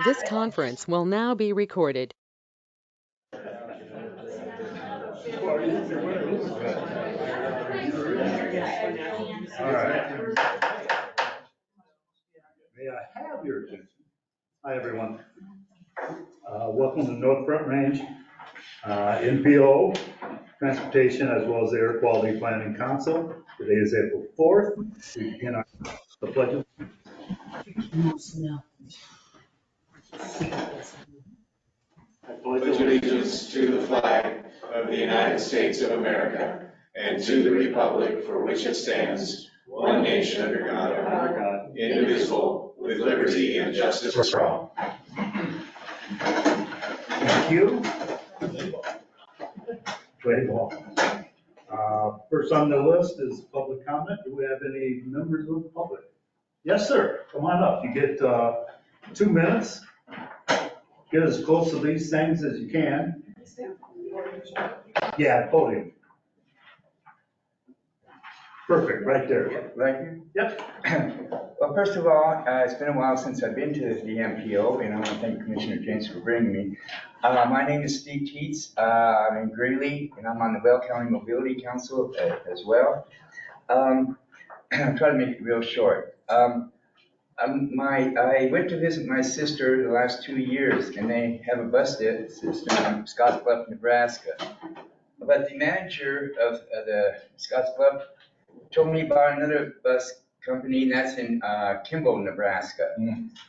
This conference will now be recorded. All right. May I have your attention? Hi, everyone. Welcome to North Front Range NPO Transportation as well as the Air Quality Planning Council. Today is April 4th. We begin the pledge. I pledge allegiance to the flag of the United States of America and to the republic for which it stands, one nation under God, indivisible, with liberty and justice for all. Thank you. Great ball. First on the list is public comment. Do we have any members of the public? Yes, sir. Come on up. You get 2 minutes. Get as close to these things as you can. Yeah, podium. Perfect, right there. Right here? Yep. Well, first of all, it's been a while since I've been to the MPO, and I want to thank Commissioner James for bringing me. My name is Steve Teets. I'm in Greeley, and I'm on the Bell County Mobility Council as well. I'll try to make it real short. I went to visit my sister the last 2 years, and they have a bus system in Scottsbluff, Nebraska. But the manager of the Scottsbluff told me about another bus company that's in Kimball, Nebraska.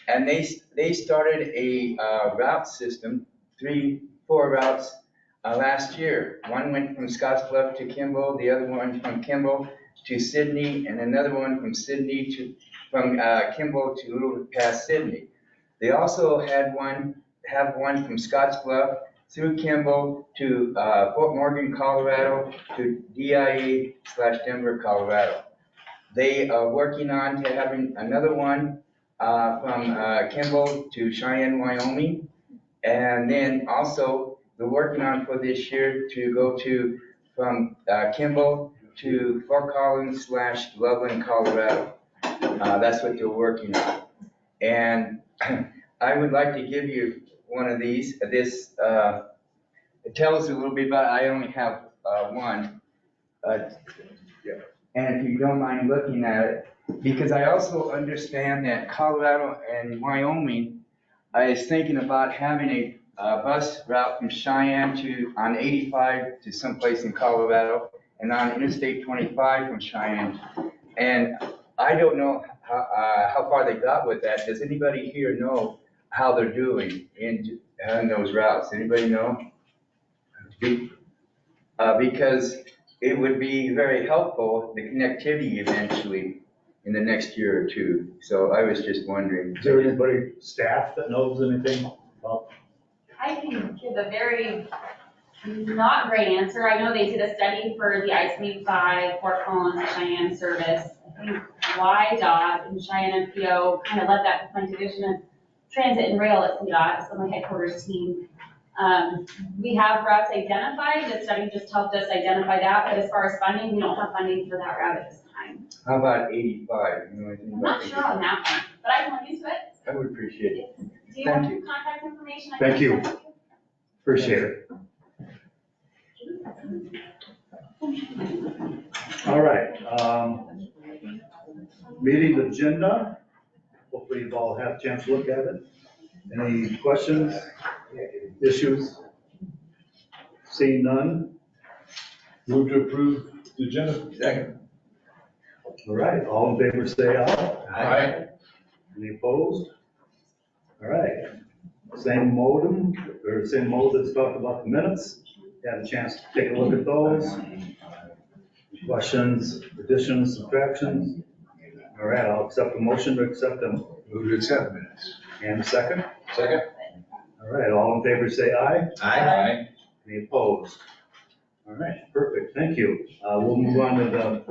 And they started a route system, 4 routes last year. One went from Scottsbluff to Kimball, the other one from Kimball to Sydney, and another one from Sydney from Kimball to a little past Sydney. They also have one from Scottsbluff through Kimball to Fort Morgan, Colorado, to DIA/Denver, Colorado. They are working on to having another one from Kimball to Cheyenne, Wyoming. And then also they're working on for this year to go to from Kimball to Fort Collins/Loveland, Colorado. That's what they're working on. And I would like to give you one of these. It tells you a little bit about, I only have one. And if you don't mind looking at it, because I also understand that Colorado and Wyoming is thinking about having a bus route from Cheyenne on 85 to someplace in Colorado, and on Interstate 25 from Cheyenne. And I don't know how far they got with that. Does anybody here know how they're doing in those routes? Anybody know? Because it would be very helpful, the connectivity eventually in the next year or two. So I was just wondering. Is there anybody, staff, that knows anything about? I can give a very not great answer. I know they did a study for the I-75 Fort Collins Cheyenne service. I think YDOT and Cheyenne NPO kind of led that Defense Division of Transit and Rail at CDOT, so my headquarters team. We have routes identified. The study just helped us identify that, but as far as funding, we don't have funding for that route at this time. How about 85? You know anything I'm about not sure on that one, but I can look into it. I would appreciate it. Do you Thank want you. contact information? Thank you. Appreciate it. All right. Meeting agenda. Hopefully you've all had a chance to look at it. Any questions, issues? Seeing none. Move to approve the agenda. Second. All right, all in favor say aye. Aye. Any opposed? All right, same mode that's talked about the minutes. Had a chance to take a look at those. Questions, additions, subtractions? All right, I'll accept the motion to accept them. Move to accept minutes. And second? Second. All right, all in favor say aye. Aye. Any opposed? All right, perfect, thank you. We'll move on to the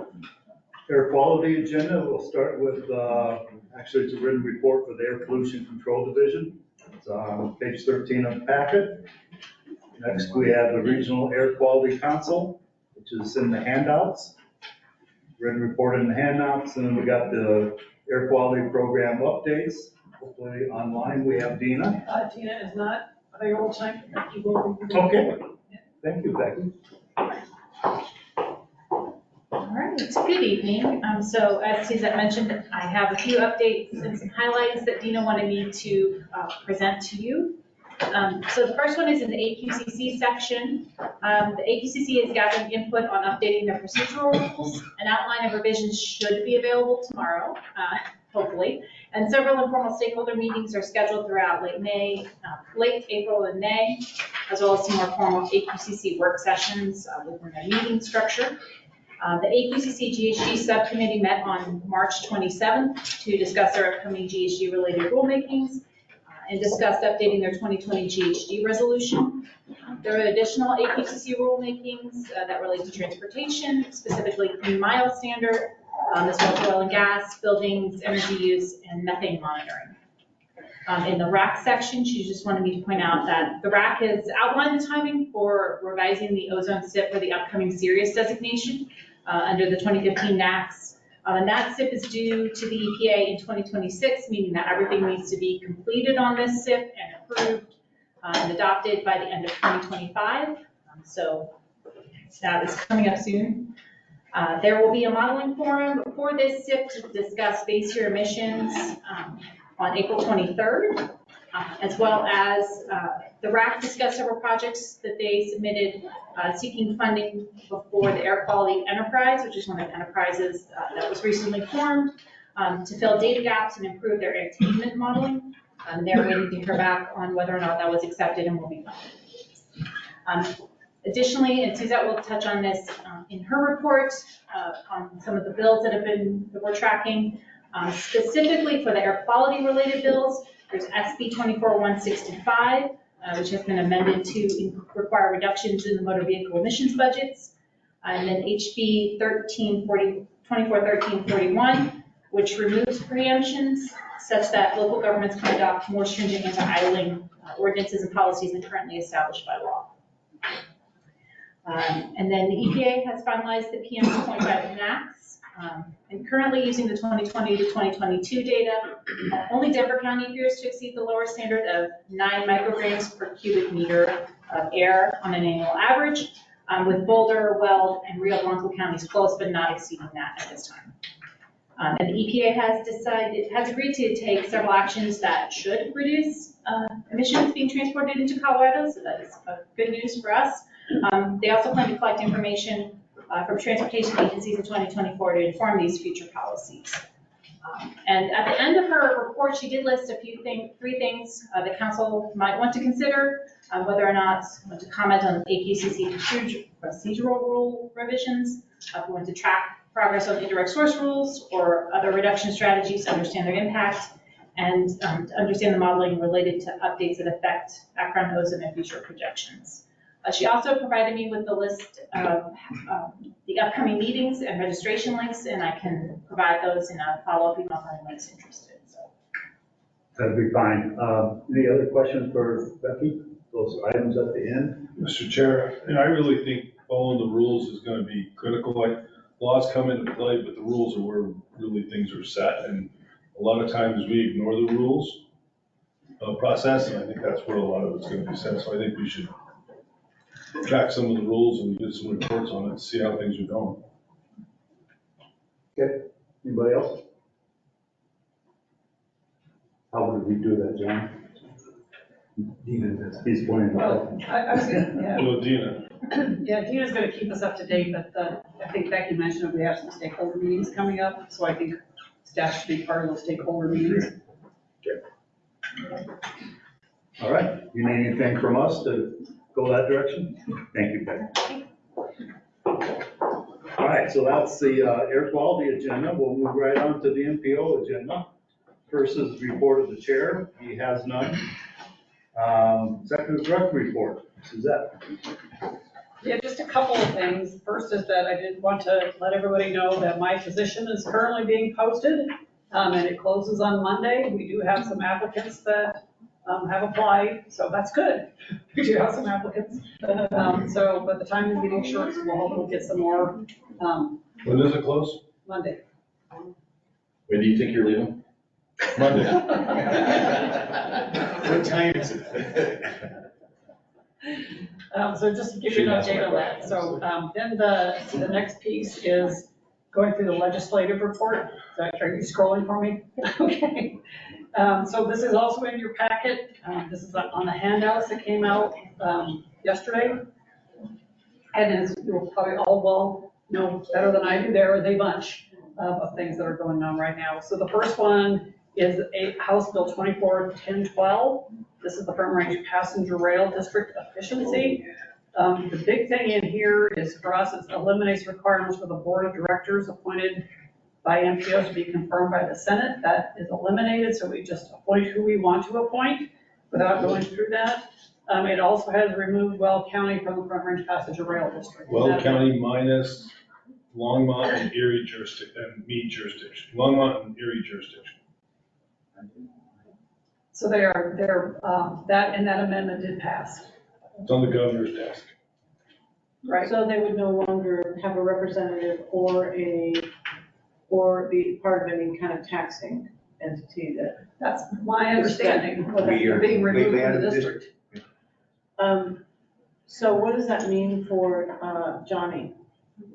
air quality agenda. We'll start with, actually it's a written report for the Air Pollution Control Division. It's on page 13 of the packet. Next, we have the Regional Air Quality Council, which is in the handouts. Written report in the handouts, and then we got the air quality program updates, hopefully online, we have Dina. Tina is not available tonight. Becky will be. Okay, thank you, Becky. All right, good evening. So as Suzette mentioned, I have a few updates and some highlights that Dina wanted me to present to you. So the first one is in the AQCC section. The AQCC is gathering input on updating their procedural rules. An outline of revisions should be available tomorrow, hopefully. And several informal stakeholder meetings are scheduled throughout late April and May, as well as some more formal AQCC work sessions within their meeting structure. The AQCC GHG subcommittee met on March 27th to discuss their upcoming GHG related rulemakings and discussed updating their 2020 GHG resolution. There are additional AQCC rulemakings that relate to transportation, specifically Clean Mile Standard, as well as oil and gas, buildings, energy use, and methane monitoring. In the RAC section, she just wanted me to point out that the RAC has outlined the timing for revising the ozone SIP for the upcoming Sirius designation under the 2015 NAAQS. And that SIP is due to the EPA in 2026, meaning that everything needs to be completed on this SIP and approved and adopted by the end of 2025. So that is coming up soon. There will be a modeling forum for this SIP to discuss base year emissions on April 23rd, as well as the RAC discussed several projects that they submitted seeking funding before the Air Quality Enterprise, which is one of the enterprises that was recently formed to fill data gaps and improve their attainment modeling. They're waiting to hear back on whether or not that was accepted and will be funded. Additionally, and Suzette will touch on this in her report on some of the bills that we're tracking, specifically for the air quality related bills. There's SB 24165, which has been amended to require reductions in the motor vehicle emissions budgets. And then HB 241341, which removes preemptions such that local governments can adopt more stringent anti-idling ordinances and policies than currently established by law. And then the EPA has finalized the PM 2.5 NAAQS, and currently using the 2020 to 2022 data, only Denver County appears to exceed the lower standard of 9 micrograms per cubic meter of air on an annual average, with Boulder, Weld, and Rio Blanco counties close but not exceeding that at this time. And the EPA has agreed to take several actions that should reduce emissions being transported into Colorado, so that is good news for us. They also plan to collect information from transportation agencies in 2024 to inform these future policies. And at the end of her report, she did list three things the council might want to consider, whether or not want to comment on AQCC procedural rule revisions, if we want to track progress on indirect source rules or other reduction strategies to understand their impact, and to understand the modeling related to updates that affect background ozone and future projections. She also provided me with the list of the upcoming meetings and registration links, and I can provide those in a follow-up email for anyone's interested. So. That'd be fine. Any other questions for Becky? Those items at the end? Mr. Chair, and I really think following the rules is going to be critical. Like, laws come into play, but the rules are where really things are set. And a lot of times we ignore the rules process, and I think that's where a lot of it's going to be set. So I think we should track some of the rules and get some reports on it, see how things are going. Okay. Anybody else? How would we do that, John? Dina, he's pointing out. I was gonna, yeah. Well, Dina. Yeah, Dina's gonna keep us up to date, but I think Becky mentioned we have some stakeholder meetings coming up, so I think staff should be part of those stakeholder meetings. Okay. All right. You need anything from us to go that direction? Thank you, Becky. All right, so that's the air quality agenda. We'll move right on to the NPO agenda. First is the report of the chair. He has none. Second is direct report. Suzette. Yeah, just a couple of things. First is that I did want to let everybody know that my position is currently being posted, and it closes on Monday. We do have some applicants that have applied, so that's good. We do have some applicants. But the time is getting short, so we'll hopefully get some more. When does it close? Monday. When do you think you're leaving? Monday. What time is it? So just to give you an update on that. So then the next piece is going through the legislative report. Are you scrolling for me? Okay. So this is also in your packet. This is on the handouts that came out yesterday. And as you'll probably all well know better than I do, there is a bunch of things that are going on right now. So the first one is House Bill 24-1012. This is the Front Range Passenger Rail District Efficiency. The big thing in here is for us, it eliminates requirements for the board of directors appointed by NPOs to be confirmed by the Senate. That is eliminated, so we just appoint who we want to appoint without going through that. It also has removed Weld County from the Front Range Passenger Rail District. Weld County minus Longmont and Erie jurisdiction, and Meade jurisdiction. Longmont and Erie jurisdiction. So they're that amendment did pass. It's on the governor's desk. Right. So they would no longer have a representative or be part of any kind of taxing entity that. That's my understanding, but We are they're being removed completely out from of the the district. So what does that mean for Johnny?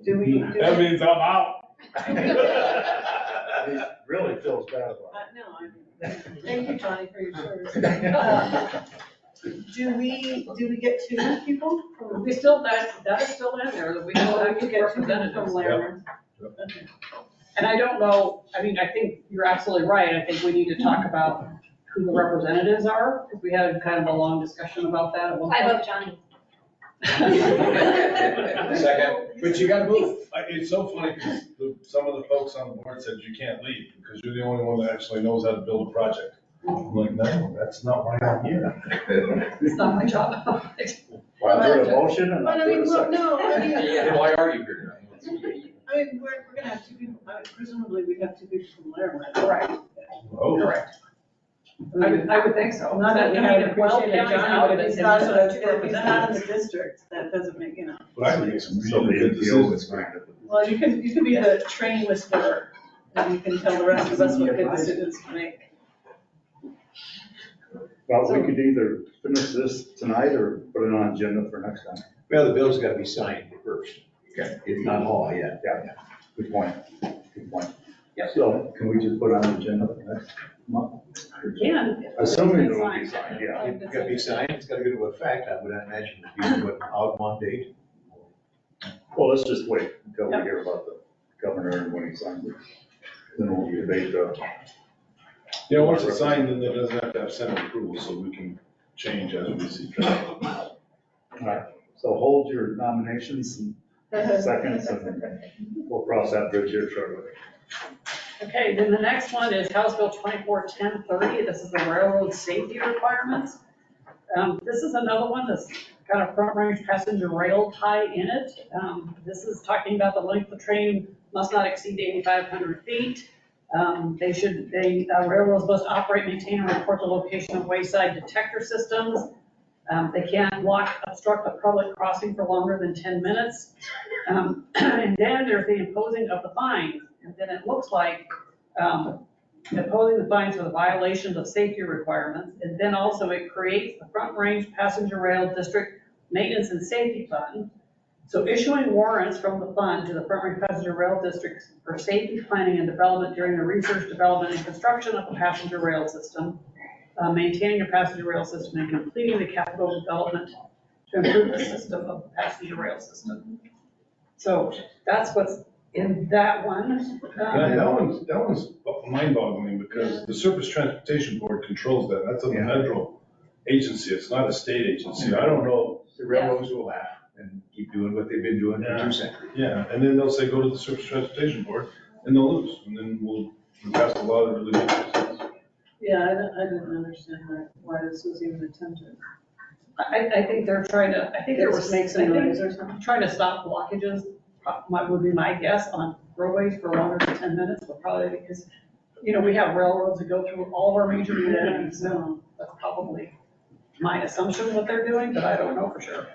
Do we? That means I'm out. He really feels bad about No, thank you, Johnny, for your service. Do we get two people? We still, that is still in there, that we still have to get representatives. From Laramie? And I don't know, I mean, I think you're absolutely right. I think we need to talk about who the representatives are, because we had kind of a long discussion about that at one I point. vote Johnny. Second. But you gotta move. It's so funny because some of the folks on the board said you can't leave because you're the only one that actually knows how to build a project. I'm like, no, that's not why I'm here. It's not my job. Well, is there a motion and But I'll I do mean, a well, second? no, I mean, Then why are you here? we're gonna have two people, presumably we'd have two people from Laramie. Correct, Oh, correct. I would think so. Not that we have to if Weld appreciate County's Johnny, out but of if it, he's then not, we still have two if he's not in representatives. the district, that doesn't make, but I can make some So really the good NPO decisions. is granted. well, you can be the train whisperer, and you can tell the rest of us what good decisions to make. Well, we could either finish this tonight or put it on agenda for next time. Well, the bill's gotta be signed first. Okay. It's not law yet. Yeah, good point, good point. Yeah. So can we just put it on the agenda for next month? Can. Assuming it will be signed, yeah. It's gotta be signed, it's gotta go into effect, I would imagine it'd be what, odd one date. Well, let's just wait until we hear about the governor and when he signs it. Then we'll debate the. Yeah, once it's signed, then it doesn't have to have Senate approval, so we can change as we see fit. All right, so hold your nominations and seconds and we'll cross that bridge here shortly. Okay, then the next one is House Bill 24-1030. This is the railroad safety requirements. This is another one that's got a front range passenger rail tie in it. This is talking about the length of train must not exceed 8,500 feet. Railroads must operate, maintain, and report the location of wayside detector systems. They can't obstruct the public crossing for longer than 10 minutes. And then there's the imposing of the fines. And then it looks like imposing the fines for the violations of safety requirements. And then also it creates the Front Range Passenger Rail District Maintenance and Safety Fund. So issuing warrants from the fund to the Front Range Passenger Rail District for safety planning and development during the research, development, and construction of the passenger rail system, maintaining a passenger rail system, and completing the capital development to improve the system of the passenger rail system. So that's what's in that one. Yeah, that one's mind-boggling because the Surface Transportation Board controls that. That's a federal agency. It's not a state agency. I don't know. The railroads will laugh and keep doing what they've been doing for 2 centuries. Yeah, and then they'll say, go to the Surface Transportation Board, and they'll lose. And then we'll pass a law that really makes sense. Yeah, I didn't understand why this was even attempted. I think they're trying to, I think there was, Make some noise or something. trying to stop blockages, would be my guess, on roadways for longer than 10 minutes, but probably because, we have railroads that go through all of our major communities, so that's probably my assumption what they're doing, but I don't know for sure.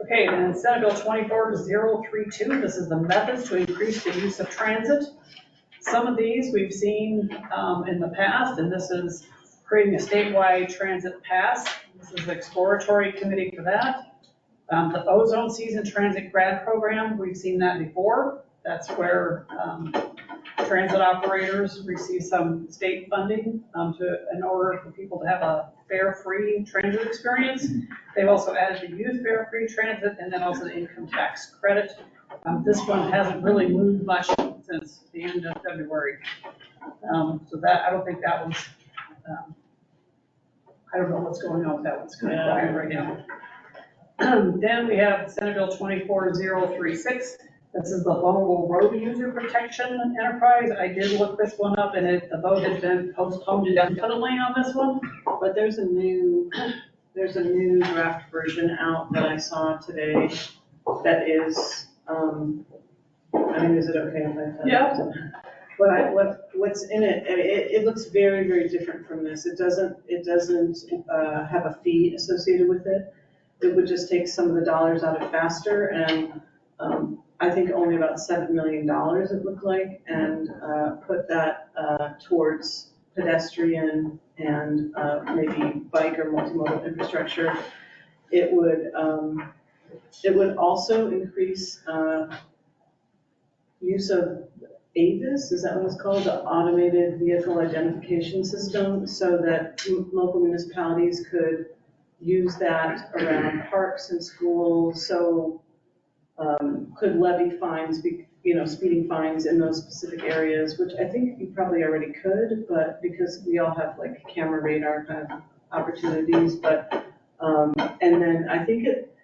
Okay, then Senate Bill 24-032, this is the methods to increase the use of transit. Some of these we've seen in the past, and this is creating a statewide transit pass. This is the exploratory committee for that. The ozone season transit grad program, we've seen that before. That's where transit operators receive some state funding in order for people to have a fare-free transit experience. They've also added the youth fare-free transit and then also the income tax credit. This one hasn't really moved much since the end of February. So that, I don't think that one's, I don't know what's going on with that. One's kind of quiet right now. Then we have Senate Bill 24036. This is the vulnerable road user protection enterprise. I did look this one up and the vote has been postponed indefinitely on this one. But there's a new draft version out that I saw today that is, I mean, is it okay if I tell you? Yeah. What's in it, I mean, it looks very, very different from this. It doesn't have a fee associated with it. It would just take some of the dollars out of faster and, I think only about $7 million it looked like, and put that towards pedestrian and maybe bike or multimodal infrastructure. It would also increase use of AVIS, is that what it's called? The Automated Vehicle Identification System, so that local municipalities could use that around parks and schools, so could levy fines, speeding fines in those specific areas, which I think you probably already could, but because we all have like camera radar kind of opportunities, but, and then I think it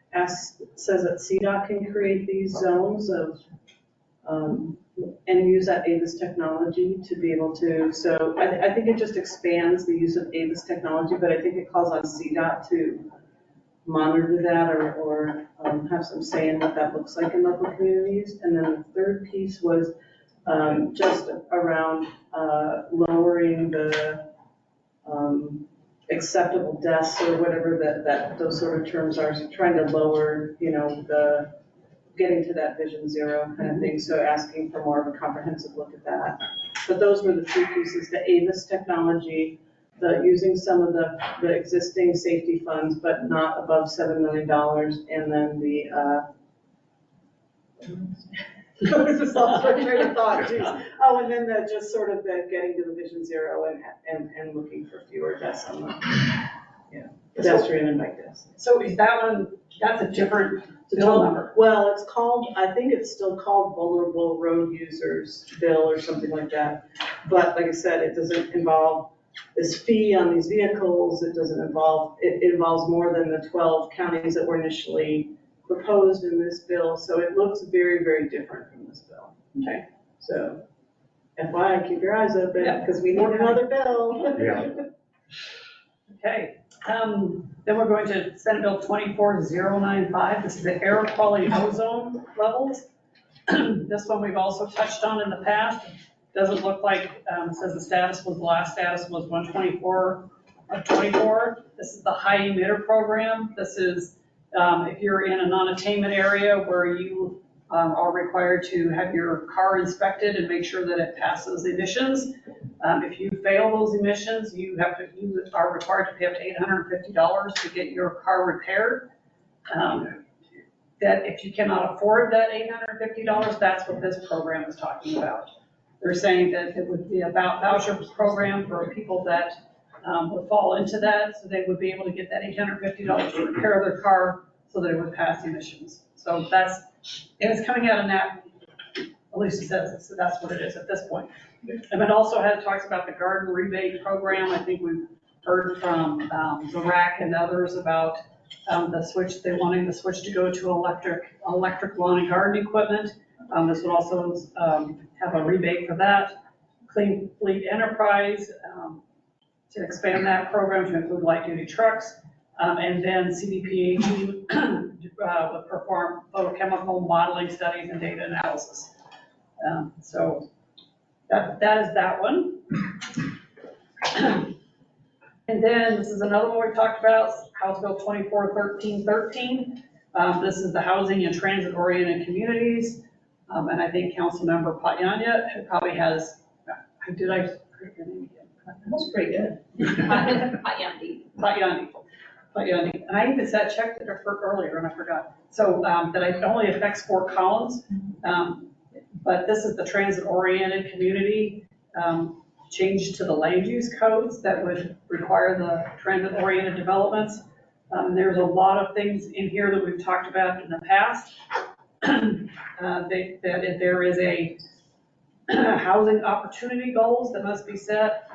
says that CDOT can create these zones of, and use that AVIS technology to be able to, so I think it just expands the use of AVIS technology, but I think it calls on CDOT to monitor that or have some say in what that looks like in local communities. And then the third piece was just around lowering the acceptable deaths or whatever that those sort of terms are, so trying to lower, the getting to that vision zero kind of thing. So asking for more of a comprehensive look at that. But those were the three pieces: the AVIS technology, using some of the existing safety funds, but not above $7 million, and then the, I was just lost my train of thought, too. Oh, and then just sort of the getting to the vision zero and looking for fewer deaths on the, pedestrian and bike deaths. So is that one, that's a different bill number? Well, it's called, I think it's still called Vulnerable Road Users Bill or something like that. But like I said, it doesn't involve this fee on these vehicles. It doesn't involve, it involves more than the 12 counties that were initially proposed in this bill. So it looks very, very different from this bill. Okay. So FYI, keep your eyes open because we need another bill. Yeah. Okay. Then we're going to Senate Bill 24095. This is the air quality ozone levels. This one we've also touched on in the past. Doesn't look like, it says the last status was 124 of 24. This is the high emitter program. This is if you're in a non-attainment area where you are required to have your car inspected and make sure that it passes emissions. If you fail those emissions, you are required to pay up to $850 to get your car repaired. That if you cannot afford that $850, that's what this program is talking about. They're saying that it would be a voucher program for people that would fall into that, so they would be able to get that $850 to repair their car so that it would pass emissions. So it's coming out of that, at least it says it, so that's what it is at this point. And it also talks about the garden rebate program. I think we've heard from the RAC and others about they're wanting the switch to go to electric lawn and garden equipment. This would also have a rebate for that. Clean Fleet Enterprise, to expand that program to include light duty trucks. And then CDPHE would perform photochemical modeling studies and data analysis. So that is that one. And then this is another one we talked about, House Bill 241313. This is the housing and transit oriented communities. And I think Councilmember Patyanya probably has Did I forget your name again? That was pretty good. Patyandi. And I even said, checked it earlier and I forgot. So, that it only affects Fort Collins. But this is the transit-oriented community, change to the land use codes that would require the transit-oriented developments. There's a lot of things in here that we've talked about in the past. That there is a housing opportunity goals that must be set.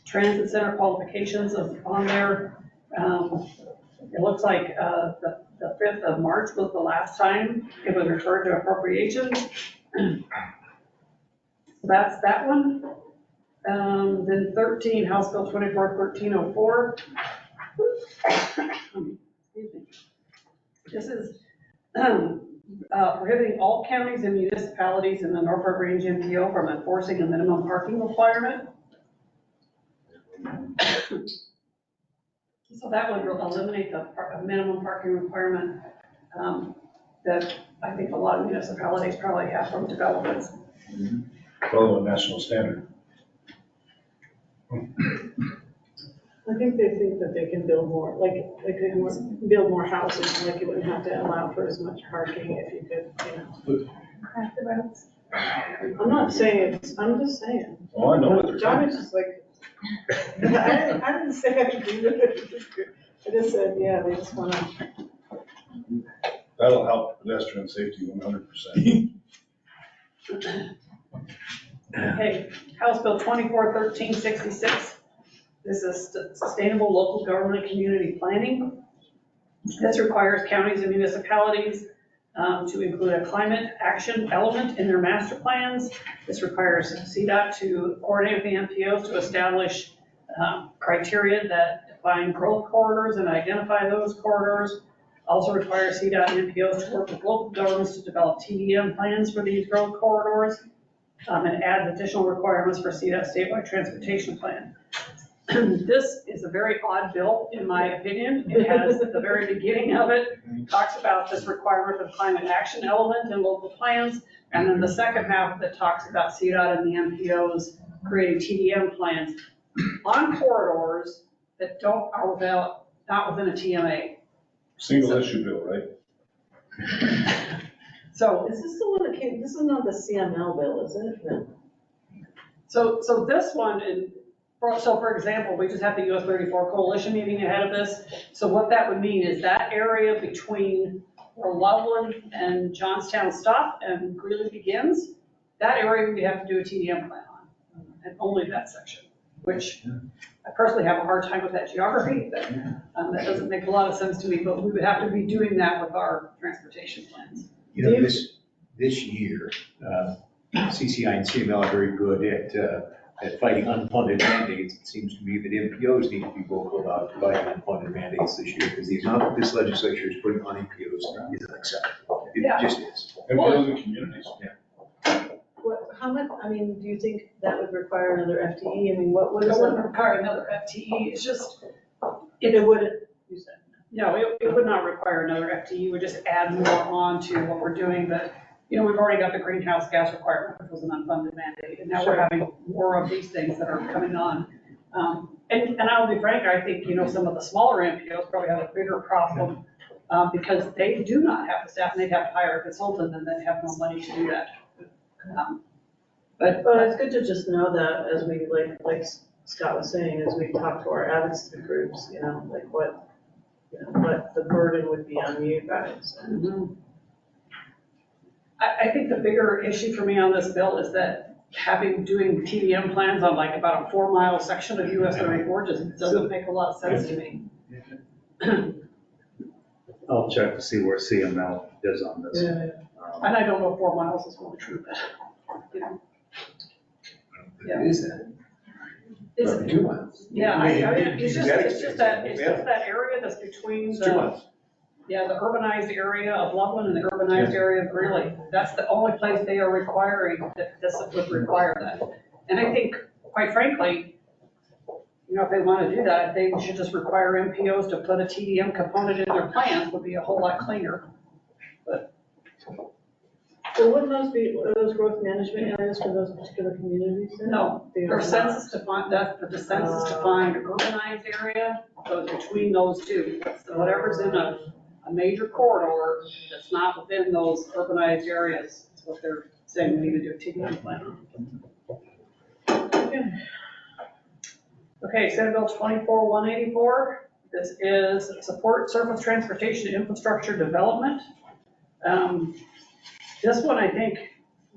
Transit center qualifications on there. It looks like the 5th of March was the last time it was referred to appropriations. So that's that one. Then 13, House Bill 24-1304. Excuse me. This is prohibiting all counties and municipalities in the Norfolk Range MPO from enforcing a minimum parking requirement. So that would eliminate the minimum parking requirement that I think a lot of municipalities probably have from developments. Follow a national standard. I think they think that they can build more, like they could build more houses, like you wouldn't have to allow for as much parking if you could, Craft the roads. I'm not saying it's, I'm just saying. Oh, I know what they're John saying. is just like, I didn't say I agree with it. I just said, yeah, they just wanna. That'll help pedestrian safety 100%. Okay, House Bill 24-1366. This is sustainable local government community planning. This requires counties and municipalities to include a climate action element in their master plans. This requires CDOT to coordinate with the MPOs to establish criteria that define growth corridors and identify those corridors. Also requires CDOT and MPOs to work with local governments to develop TDM plans for these growth corridors, and adds additional requirements for CDOT statewide transportation plan. This is a very odd bill, in my opinion. It has, at the very beginning of it, talks about this requirement of climate action element in local plans. And then the second half of it talks about CDOT and the MPOs creating TDM plans on corridors that are not within a TMA. Single issue bill, right? So, Is this the one that came, this is not the CML bill, is it? No. so this one, so for example, we just had the US 34 coalition meeting ahead of this. So what that would mean is that area between where Loveland and Johnstown stop and Greeley begins, that area we have to do a TDM plan on, and only that section, which I personally have a hard time with that geography. That doesn't make a lot of sense to me, but we would have to be doing that with our transportation plans. You know, this year, CCI and CML are very good at fighting unfunded mandates. It seems to me that MPOs need to be vocal about fighting unfunded mandates this year, because the amount that this legislature is putting on MPOs is unacceptable. It just is. And building communities. How much, I mean, do you think that would require another FTE? I mean, what It is wouldn't that? require another FTE, it's just, It wouldn't, you said. no, it would not require another FTE, it would just add more on to what we're doing, but, we've already got the greenhouse gas requirement, which was an unfunded mandate, and now we're having more of these things that are coming on. And I'll be frank, I think, some of the smaller MPOs probably have a bigger problem, because they do not have the staff, and they'd have to hire a consultant, and they have no money to do that. But It's good to just know that as we, like Scott was saying, as we talk to our advocacy groups, like what the burden would be on you guys. I think the bigger issue for me on this bill is that doing TDM plans on like about a 4-mile section of US 34 just doesn't make a lot of sense to me. I'll check to see where CML is on this. And I don't know if 4 miles is really true, but, It is that. It's, 2 months. yeah, I mean, it's just that area that's between It's 2 months. the urbanized area of Loveland and the urbanized area of Greeley. That's the only place they are requiring that this would require that. And I think, quite frankly, if they want to do that, they should just require MPOs to put a TDM component in their plans, would be a whole lot cleaner. But So wouldn't those be, are those growth management areas for those particular communities then? No, They are for not. census defined, that's the census defined urbanized area, so between those two. So whatever's in a major corridor that's not within those urbanized areas, is what they're saying we need to do a TDM plan on. Okay, Senate Bill 24-184, this is support surface transportation infrastructure development. This one, I think,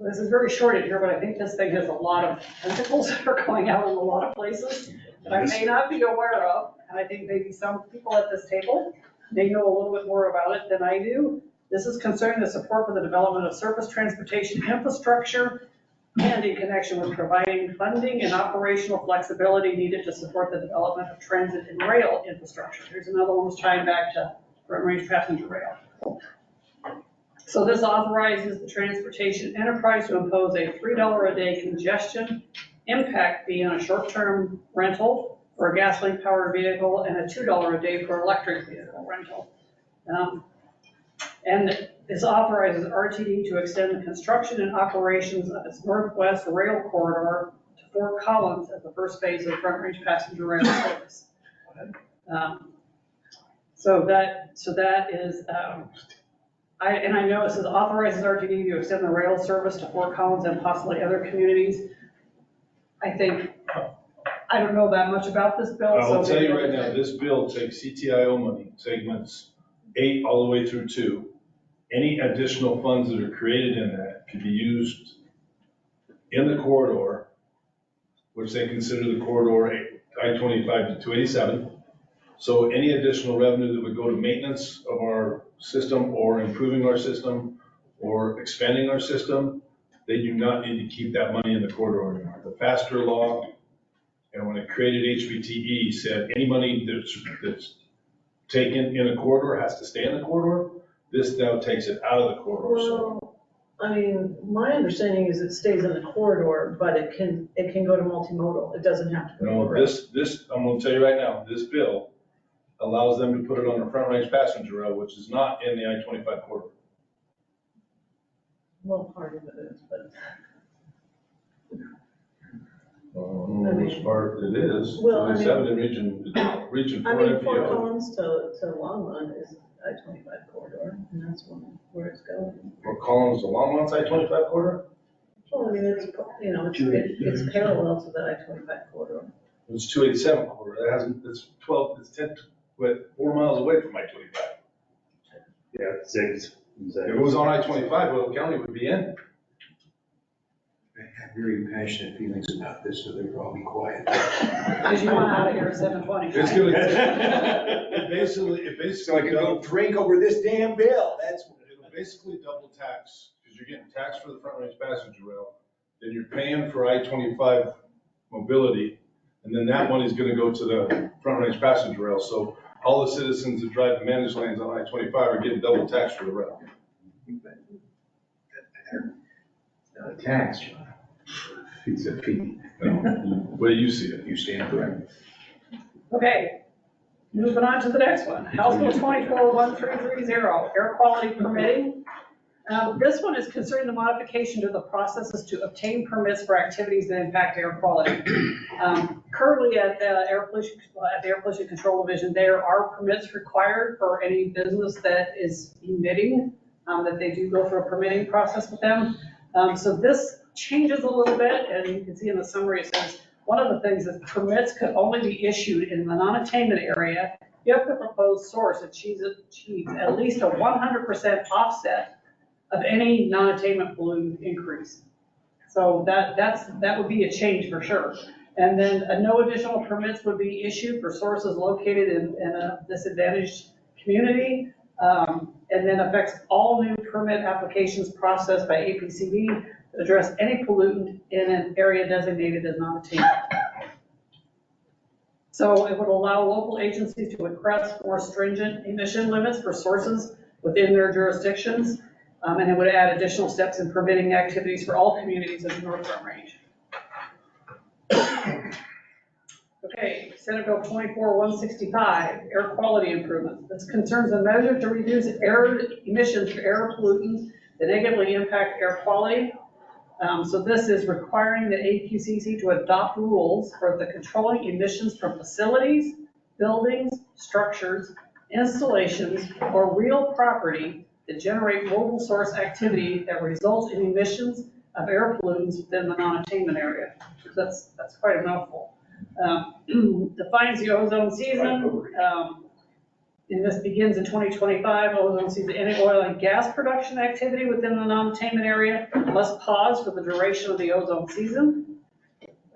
this is very short in here, but I think this thing has a lot of tentacles that are going out in a lot of places that I may not be aware of. And I think maybe some people at this table may know a little bit more about it than I do. This is concerning the support for the development of surface transportation infrastructure and in connection with providing funding and operational flexibility needed to support the development of transit and rail infrastructure. Here's another one that's tying back to front range passenger rail. So this authorizes the transportation enterprise to impose a $3 a day congestion impact fee on a short-term rental for a gasoline-powered vehicle and a $2 a day for electric vehicle rental. And this authorizes RTD to extend the construction and operations of its northwest rail corridor to Fort Collins as the first phase of front range passenger rail service. So that is, I know it says authorizes RTD to extend the rail service to Fort Collins and possibly other communities. I don't know that much about this bill. I will tell you right now, this bill takes CTIO money, segments 8 all the way through 2. Any additional funds that are created in that could be used in the corridor, which they consider the corridor I-25 to 287. So any additional revenue that would go to maintenance of our system or improving our system or expanding our system, they do not need to keep that money in the corridor anymore. The faster law, and when it created HBTE, said any money that's taken in a corridor has to stay in the corridor. This now takes it out of the corridor. Well, I mean, my understanding is it stays in the corridor, but it can go to multimodal. It doesn't have to go. No, this, I'm gonna tell you right now, this bill allows them to put it on the front range passenger rail, which is not in the I-25 corridor. Well, part of it is, but. I don't know which part it is. Well, I mean- 27 in region 4 I mean, Fort NFRMPO. Collins to Longmont is I-25 corridor, and that's where it's going. Or Collins to Longmont's I-25 corridor? Well, I mean, it's, it's parallel to the I-25 corridor. It's 287 corridor. That hasn't, it's 12, it's 10, but 4 miles away from I-25. Yeah, zigs. If it was on I-25, Will County would be in. I have very passionate feelings about this, so they'll probably be quiet. Because you want out of here at 7:20. It's gonna, it basically So I can go drink over this damn bill, that's. It'll basically double tax, because you're getting taxed for the front range passenger rail, then you're paying for I-25 mobility, and then that money's gonna go to the front range passenger rail. So all the citizens that drive the managed lanes on I-25 are getting double taxed for the rail. Not a tax, John. It's a fee. The way you see it. You stand corrected. Okay, moving on to the next one. House Bill 24-1330, air quality permitting. This one is concerning the modification to the processes to obtain permits for activities that impact air quality. Currently at the Air Pollution Control Division, there are permits required for any business that is emitting, that they do go through a permitting process with them. So this changes a little bit, and you can see in the summary it says, one of the things is permits could only be issued in the non-attainment area if the proposed source achieves at least a 100% offset of any non-attainment pollutant increase. So that would be a change for sure. And then no additional permits would be issued for sources located in a disadvantaged community. And then affects all new permit applications processed by APCD to address any pollutant in an area designated as non-attainment. So it would allow local agencies to request more stringent emission limits for sources within their jurisdictions. And it would add additional steps in permitting activities for all communities in the North Front Range. Okay, Senate Bill 24-165, air quality improvements. This concerns a measure to reduce air emissions for air pollutants that that negatively impact air quality. So this is requiring the AQCC to adopt rules for the controlling emissions from facilities, buildings, structures, installations, or real property that generate mobile source activity that results in emissions of air pollutants within the non-attainment area. That's quite a mouthful. Defines the ozone season. And this begins in 2025. Ozone season, any oil and gas production activity within the non-attainment area must pause for the duration of the ozone season.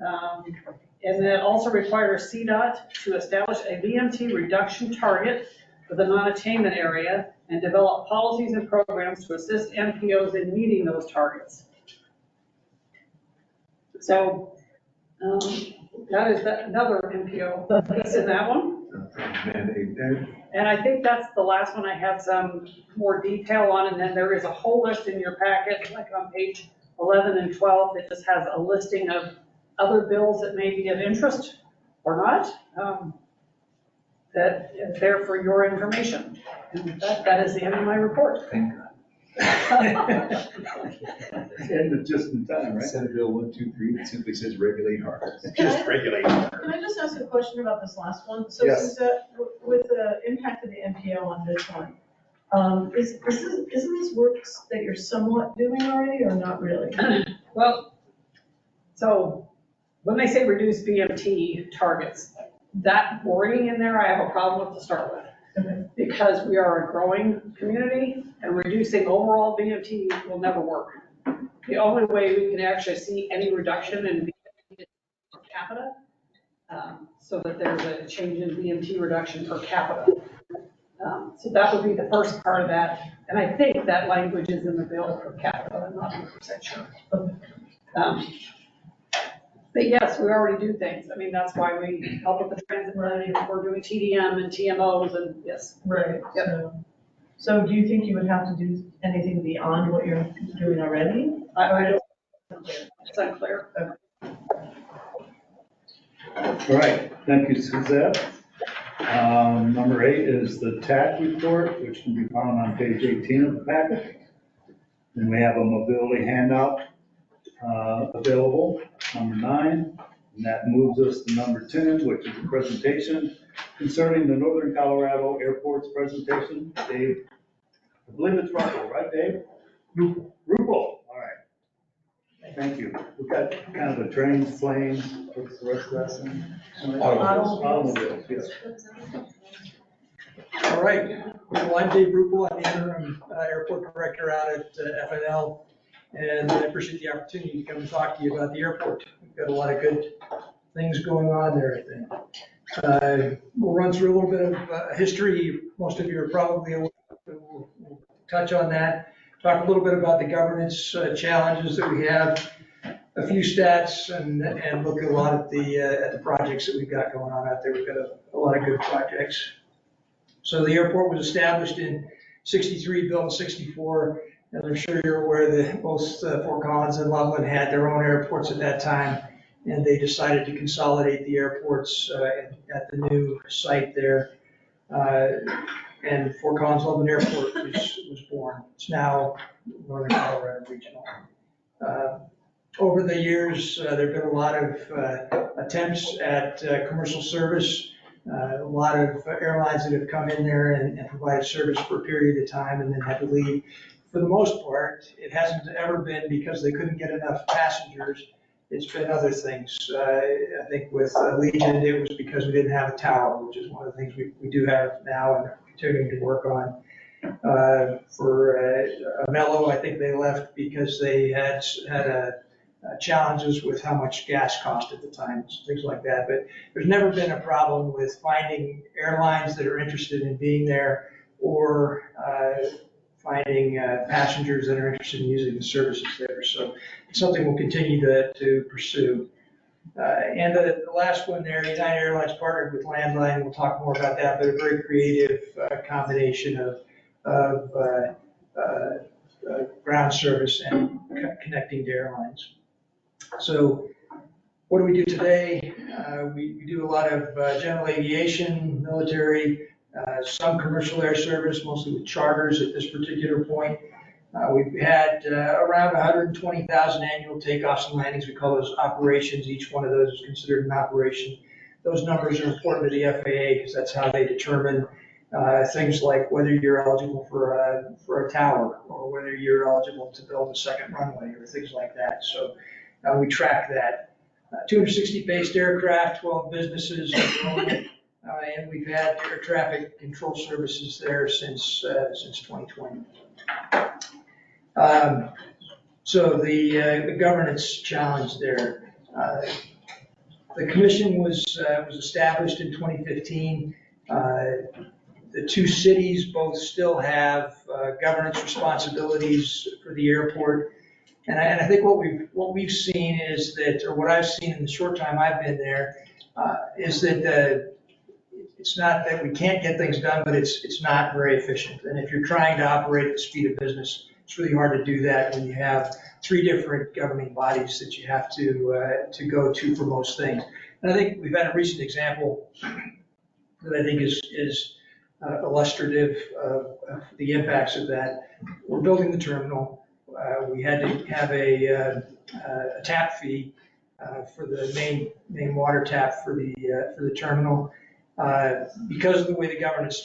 And then also requires CDOT to establish a VMT reduction target for the non-attainment area and develop policies and programs to assist MPOs in meeting those targets. So that is another MPO piece in that one. Mandate there. And I think that's the last one I have some more detail on, and then there is a whole list in your packet, like on page 11 and 12, that just has a listing of other bills that may be of interest or not, that is there for your information. And that is the end of my report. Thank God. Ended just in time, right? Senate Bill 123 that simply says regulate harder. Can I- Just regulate harder. Can I just ask a question about this last one? So Yes. since with the impact of the MPO on this one, isn't this work that you're somewhat doing already or not really? Well, so when they say reduce VMT targets, that wording in there, I have a problem with to start with. Okay. Because we are a growing community and reducing overall VMT will never work. The only way we can actually see any reduction in VMT per capita, so that there's a change in VMT reduction per capita. So that would be the first part of that. And I think that language is in the bill per capita, I'm not 100% sure. But yes, we already do things. I mean, that's why we help with the transit money, we're doing TDM and TMOs and yes. Right. Yep. So do you think you would have to do anything beyond what you're doing already? I don't, it's unclear. All right, thank you, Suzette. Number 8 is the TAC report, which can be found on page 18 of the packet. Then we have a mobility handout available, number 9, and that moves us to number 10, which is a presentation concerning the Northern Colorado Airport's presentation. Dave, I believe it's Russell, right, Dave? Rupel, all right. Thank you. We've got kind of a trains, planes, what's the rest of that thing? Automobiles, yes. All right, well, I'm Dave Rupel, I'm the interim airport director out at FNL, and I appreciate the opportunity to come and talk to you about the airport. We've got a lot of good things going on there, I think. We'll run through a little bit of history. Most of you are probably aware, but we'll touch on that. Talk a little bit about the governance challenges that we have, a few stats, and look a lot at the projects that we've got going on out there. We've got a lot of good projects. So the airport was established in 63, built in 64. As I'm sure you're aware that both Fort Collins and Loveland had their own airports at that time, and they decided to consolidate the airports at the new site there. And Fort Collins Loveland Airport was born. It's now Northern Colorado Regional. Over the years, there have been a lot of attempts at commercial service. A lot of airlines that have come in there and provided service for a period of time and then had to leave. For the most part, it hasn't ever been because they couldn't get enough passengers. It's been other things. I think with Allegiant, it was because we didn't have a tower, which is one of the things we do have now and are continuing to work on. For Mello, I think they left because they had challenges with how much gas cost at the time, things like that. But there's never been a problem with finding airlines that are interested in being there or finding passengers that are interested in using the services there. So it's something we'll continue to pursue. And the last one there, United Airlines partnered with Landline. We'll talk more about that, but a very creative combination of ground service and connecting to airlines. So what do we do today? We do a lot of general aviation, military, some commercial air service, mostly with charters at this particular point. We've had around 120,000 annual takeoffs and landings. We call those operations. Each one of those is considered an operation. Those numbers are important to the FAA because that's how they determine things like whether you're eligible for a tower or whether you're eligible to build a second runway or things like that. So we track that. 260 based aircraft, 12 businesses, and we've had air traffic control services there since 2020. So the governance challenge there. The commission was established in 2015. The two cities both still have governance responsibilities for the airport. And I think what we've seen is that, or what I've seen in the short time I've been there, is that it's not that we can't get things done, but it's not very efficient. And if you're trying to operate at the speed of business, it's really hard to do that when you have three different governing bodies that you have to go to for most things. And I think we've had a recent example that I think is illustrative of the impacts of that. We're building the terminal. We had to have a tap fee for the main water tap for the terminal. Because of the way the governance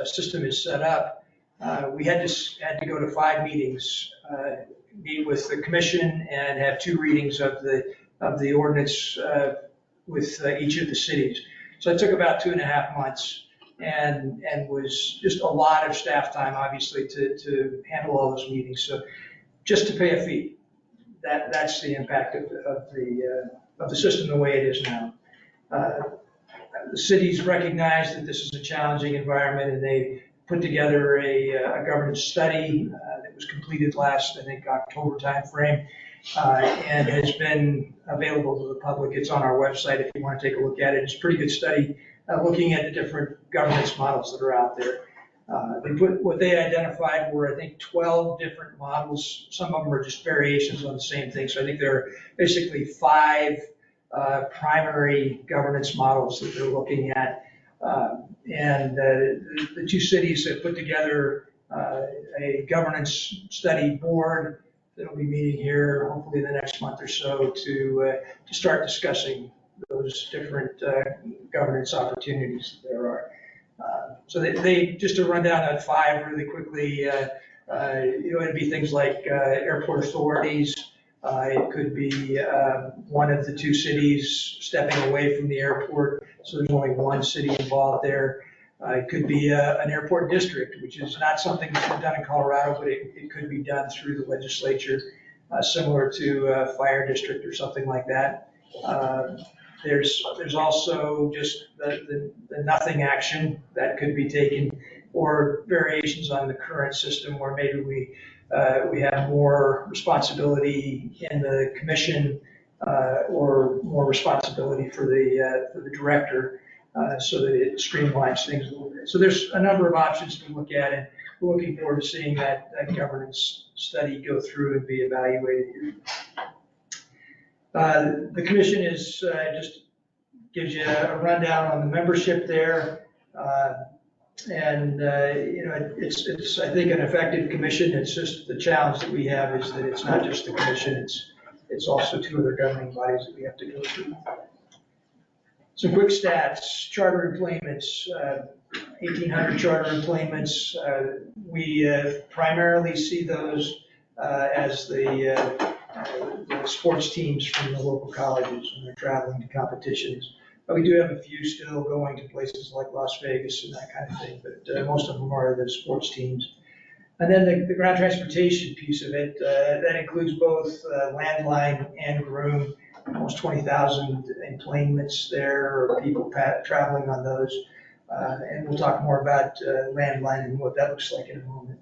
system is set up, we had to go to 5 meetings, meet with the commission and have 2 readings of the ordinance with each of the cities. So it took about 2.5 months and was just a lot of staff time, obviously, to handle all those meetings. So just to pay a fee, that's the impact of the system the way it is now. The cities recognize that this is a challenging environment, and they put together a governance study that was completed last, I think, October timeframe, and has been available to the public. It's on our website if you want to take a look at it. It's a pretty good study looking at the different governance models that are out there. What they identified were, I think, 12 different models. Some of them are just variations on the same thing. So I think there are basically 5 primary governance models that they're looking at. And the 2 cities have put together a governance study board that'll be meeting here hopefully in the next month or so to start discussing those different governance opportunities that there are. So they just to run down that 5 really quickly, it'd be things like airport authorities. It could be one of the 2 cities stepping away from the airport, so there's only 1 city involved there. It could be an airport district, which is not something that's been done in Colorado, but it could be done through the legislature, similar to a fire district or something like that. There's also just the nothing action that could be taken, or variations on the current system where maybe we have more responsibility in the commission or more responsibility for the director so that it streamlines things a little bit. So there's a number of options to look at, and we're looking forward to seeing that governance study go through and be evaluated here. The commission is just gives you a rundown on the membership there. It's I think an effective commission. It's just the challenge that we have is that it's not just the commission, it's also 2 other governing bodies that we have to go through. Some quick stats: charter employments, 1,800 charter employments. We primarily see those as the sports teams from the local colleges when they're traveling to competitions. But we do have a few still going to places like Las Vegas and that kind of thing, but most of them are the sports teams. And then the ground transportation piece of it, that includes both landline and groom, almost 20,000 employments there, or people traveling on those. And we'll talk more about landline and what that looks like in a moment.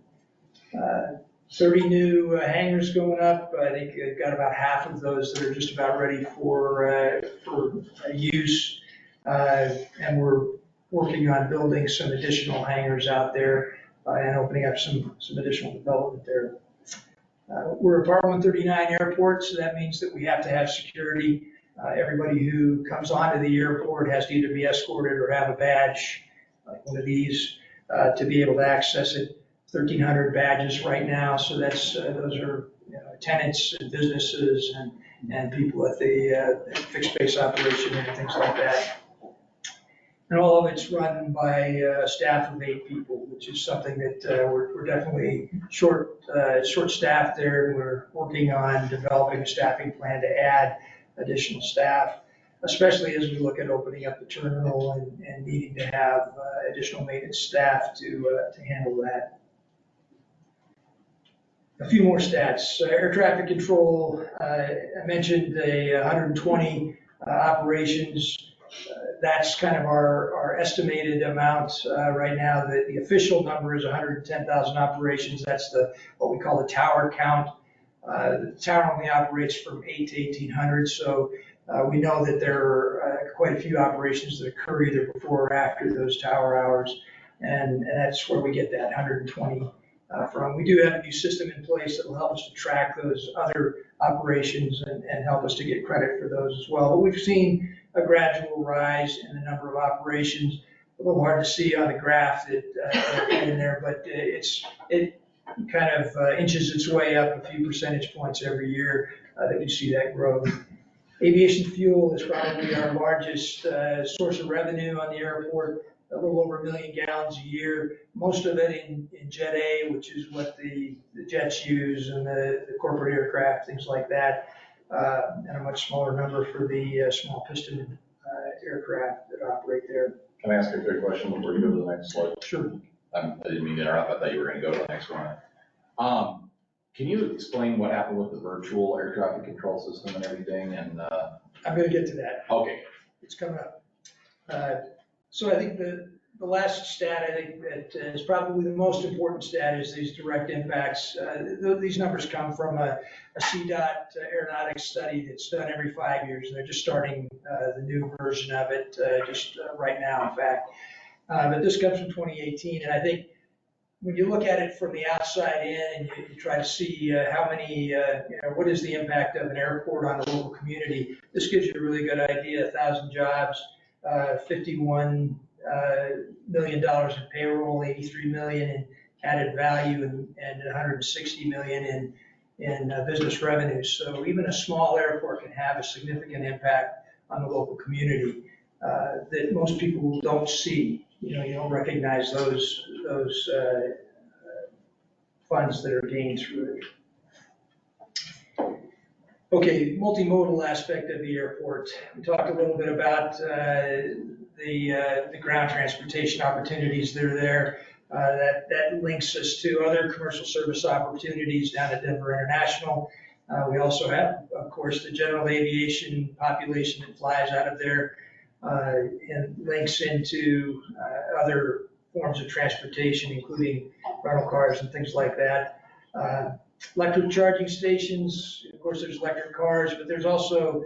30 new hangars going up. I think they've got about half of those that are just about ready for use. And we're working on building some additional hangars out there and opening up some additional development there. We're a Part 139 airport, so that means that we have to have security. Everybody who comes onto the airport has to either be escorted or have a badge, like one of these, to be able to access it. 1,300 badges right now, so those are tenants and businesses and people at the fixed base operation and things like that. And all of it's run by a staff of 8 people, which is something that we're definitely short-staffed there. And we're working on developing a staffing plan to add additional staff, especially as we look at opening up the terminal and needing to have additional maintenance staff to handle that. A few more stats. Air traffic control, I mentioned the 120 operations. That's kind of our estimated amount right now. The official number is 110,000 operations. That's what we call the tower count. The tower only operates from 8 to 1,800, so we know that there are quite a few operations that occur either before or after those tower hours, and that's where we get that 120 from. We do have a new system in place that will help us to track those other operations and help us to get credit for those as well. But we've seen a gradual rise in the number of operations. A little hard to see on the graph that in there, but it kind of inches its way up a few percentage points every year that you see that growth. Aviation fuel is probably our largest source of revenue on the airport, a little over 1 million gallons a year, most of it in Jet A, which is what the jets use, and the corporate aircraft, things like that, and a much smaller number for the small piston aircraft that operate there. Can I ask a quick question before you go to the next slide? Sure. I didn't mean to interrupt. I thought you were going to go to the next one. Can you explain what happened with the virtual air traffic control system and everything? And I'm going to get to that. Okay. It's coming up. So I think the last stat, I think that is probably the most important stat, is these direct impacts. These numbers come from a CDOT aeronautics study that's done every 5 years. And they're just starting the new version of it just right now, in fact. But this comes from 2018, and I think when you look at it from the outside in and you try to see how many, what is the impact of an airport on the local community, this gives you a really good idea. 1,000 jobs, $51 million in payroll, 83 million in added value, and 160 million in business revenues. So even a small airport can have a significant impact on the local community that most people don't see. You don't recognize those funds that are gained through it. Okay, multimodal aspect of the airport. We talked a little bit about the ground transportation opportunities that are there. That links us to other commercial service opportunities down at Denver International. We also have, of course, the general aviation population that flies out of there and links into other forms of transportation, including rental cars and things like that. Electric charging stations, of course, there's electric cars, but there's also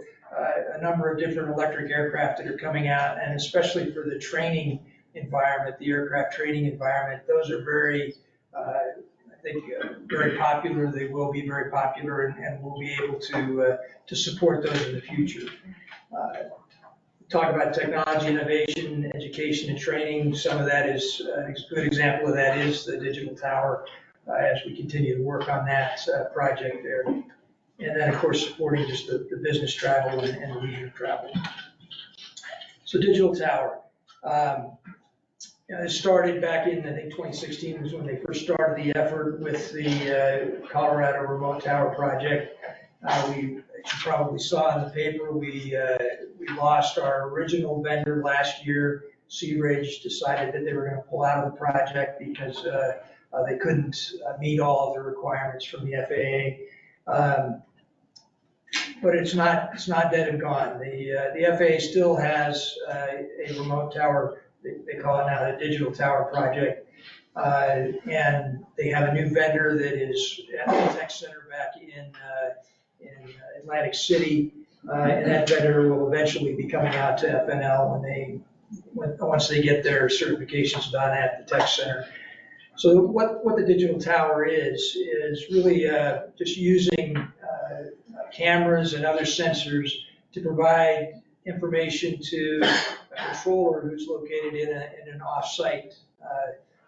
a number of different electric aircraft that are coming out, and especially for the training environment, the aircraft training environment, those are very, I think, very popular. They will be very popular, and we'll be able to support those in the future. Talk about technology, innovation, education, and training. Some of that is, a good example of that is the digital tower as we continue to work on that project there. And then, of course, supporting just the business travel and the leisure travel. So digital tower. It started back in, I think, 2016 was when they first started the effort with the Colorado Remote Tower Project. You probably saw in the paper, we lost our original vendor last year. Seabridge decided that they were going to pull out of the project because they couldn't meet all of the requirements from the FAA. But it's not dead and gone. The FAA still has a remote tower. They call it now the Digital Tower Project. And they have a new vendor that is at the tech center back in Atlantic City. And that vendor will eventually be coming out to FNL once they get their certifications done at the tech center. So what the digital tower is really just using cameras and other sensors to provide information to a controller who's located in an off-site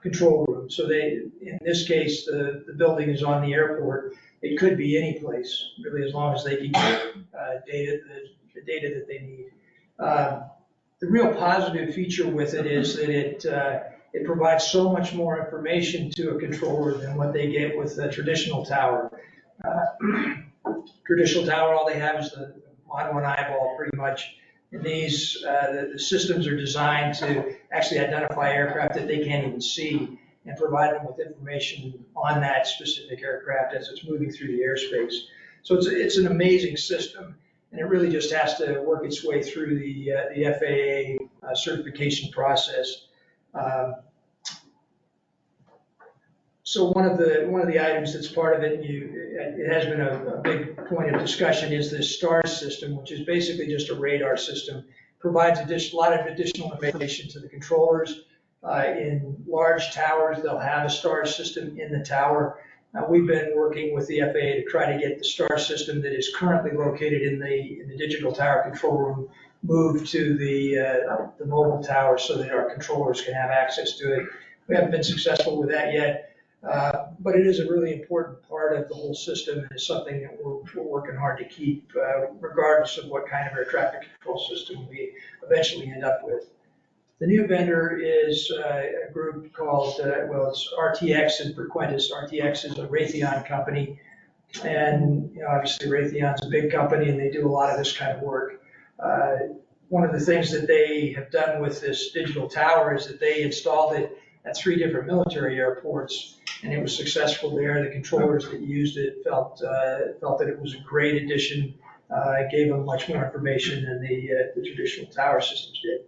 control room. So in this case, the building is on the airport. It could be any place, really, as long as they can get the data that they need. The real positive feature with it is that it provides so much more information to a controller than what they get with a traditional tower. Traditional tower, all they have is the on one eyeball, pretty much. And these, the systems are designed to actually identify aircraft that they can't even see and provide them with information on that specific aircraft as it's moving through the airspace. So it's an amazing system, and it really just has to work its way through the FAA certification process. So one of the items that's part of it, and it has been a big point of discussion, is this STARS system, which is basically just a radar system. Provides a lot of additional information to the controllers. In large towers, they'll have a STARS system in the tower. We've been working with the FAA to try to get the STARS system that is currently located in the digital tower control room moved to the mobile tower so that our controllers can have access to it. We haven't been successful with that yet. But it is a really important part of the whole system, and it's something that we're working hard to keep, regardless of what kind of air traffic control system we eventually end up with. The new vendor is a group called, it's RTX and Frequentis. RTX is a Raytheon company, and obviously Raytheon's a big company, and they do a lot of this kind of work. One of the things that they have done with this digital tower is that they installed it at 3 different military airports, and it was successful there. The controllers that used it felt that it was a great addition. It gave them much more information than the traditional tower systems did.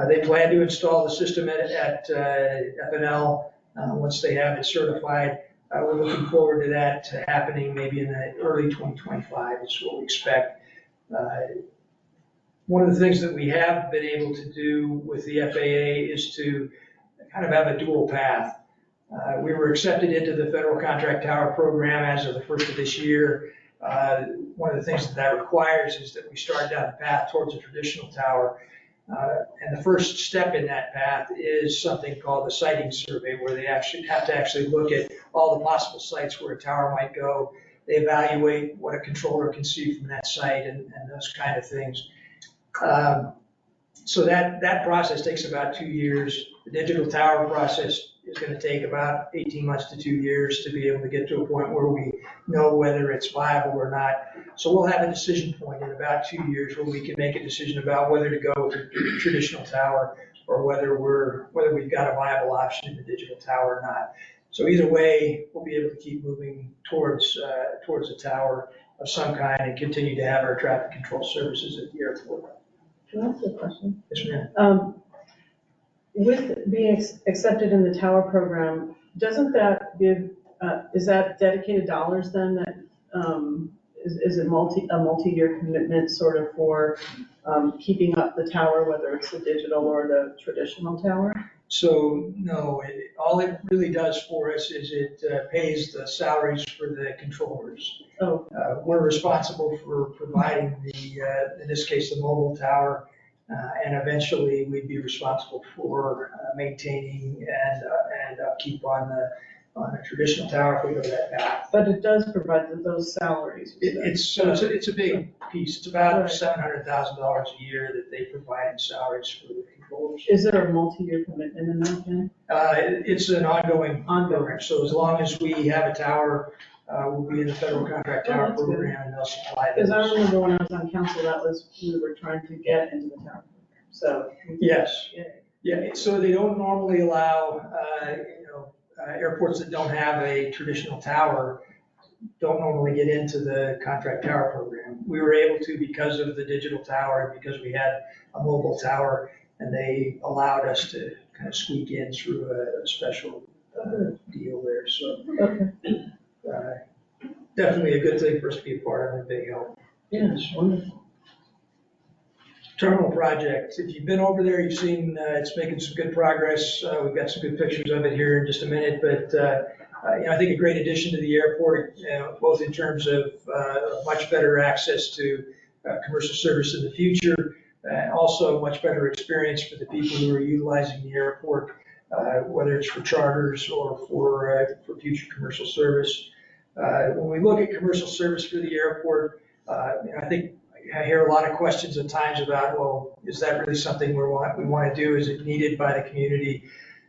They plan to install the system at FNL once they have it certified. We're looking forward to that happening maybe in the early 2025 is what we expect. One of the things that we have been able to do with the FAA is to kind of have a dual path. We were accepted into the Federal Contract Tower Program as of the first of this year. One of the things that requires is that we start down the path towards a traditional tower. And the first step in that path is something called the siting survey, where they actually have to look at all the possible sites where a tower might go. They evaluate what a controller can see from that site and those kind of things. So that process takes about 2 years. The digital tower process is going to take about 18 months to 2 years to be able to get to a point where we know whether it's viable or not. So we'll have a decision point in about 2 years where we can make a decision about whether to go to traditional tower or whether we've got a viable option in the digital tower or not. So either way, we'll be able to keep moving towards a tower of some kind and continue to have our traffic control services at the airport. Can I ask you a question? Yes, ma'am. With being accepted in the tower program, doesn't that give, is that dedicated dollars then that, is it a multi-year commitment sort of for keeping up the tower, whether it's the digital or the traditional tower? So no, all it really does for us is it pays the salaries for the controllers. Oh. We're responsible for providing in this case, the mobile tower, and eventually we'd be responsible for maintaining and upkeep on a traditional tower if we go that path. But it does provide those salaries. It's a big piece. It's about $700,000 a year that they provide in salaries for the controllers. Is there a multi-year commitment in that then? It's an ongoing program. So as long as we have a tower, we'll be in the Federal Contract Tower Program, and they'll supply those. Because I remember when I was on council, we were trying to get into the tower program. So. Yes. Yeah. So they don't normally allow, airports that don't have a traditional tower don't normally get into the contract tower program. We were able to because of the digital tower and because we had a mobile tower, and they allowed us to kind of squeak in through a special deal there. So definitely a good thing for us to be a part of and a big help. Yeah, it's wonderful. Terminal project. If you've been over there, you've seen it's making some good progress. We've got some good pictures of it here in just a minute, but I think a great addition to the airport, both in terms of much better access to commercial service in the future, and also much better experience for the people who are utilizing the airport. whether it's for charters or for future commercial service. When we look at commercial service for the airport, I think I hear a lot of questions at times about, well, is that really something we want to do? Is it needed by the community?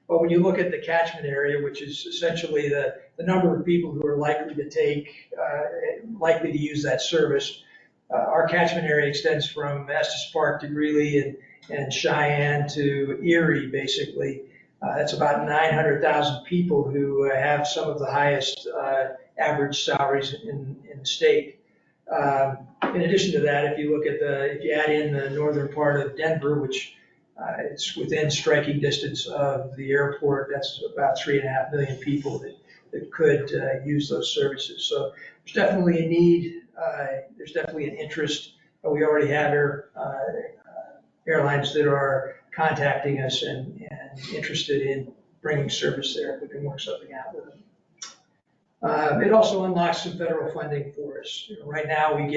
But when you look at the catchment area, which is essentially the number of people who are likely to use that service, our catchment area extends from Estes Park to Greeley and Cheyenne to Erie, basically. That's about 900,000 people who have some of the highest average salaries in the state. In addition to that, if you add in the northern part of Denver, which it's within striking distance of the airport, that's about 3.5 million people that could use those services. So there's definitely a need, there's definitely an interest. We already have airlines that are contacting us and interested in bringing service there if we can work something out with them. It also unlocks some federal funding for us. Right now, we're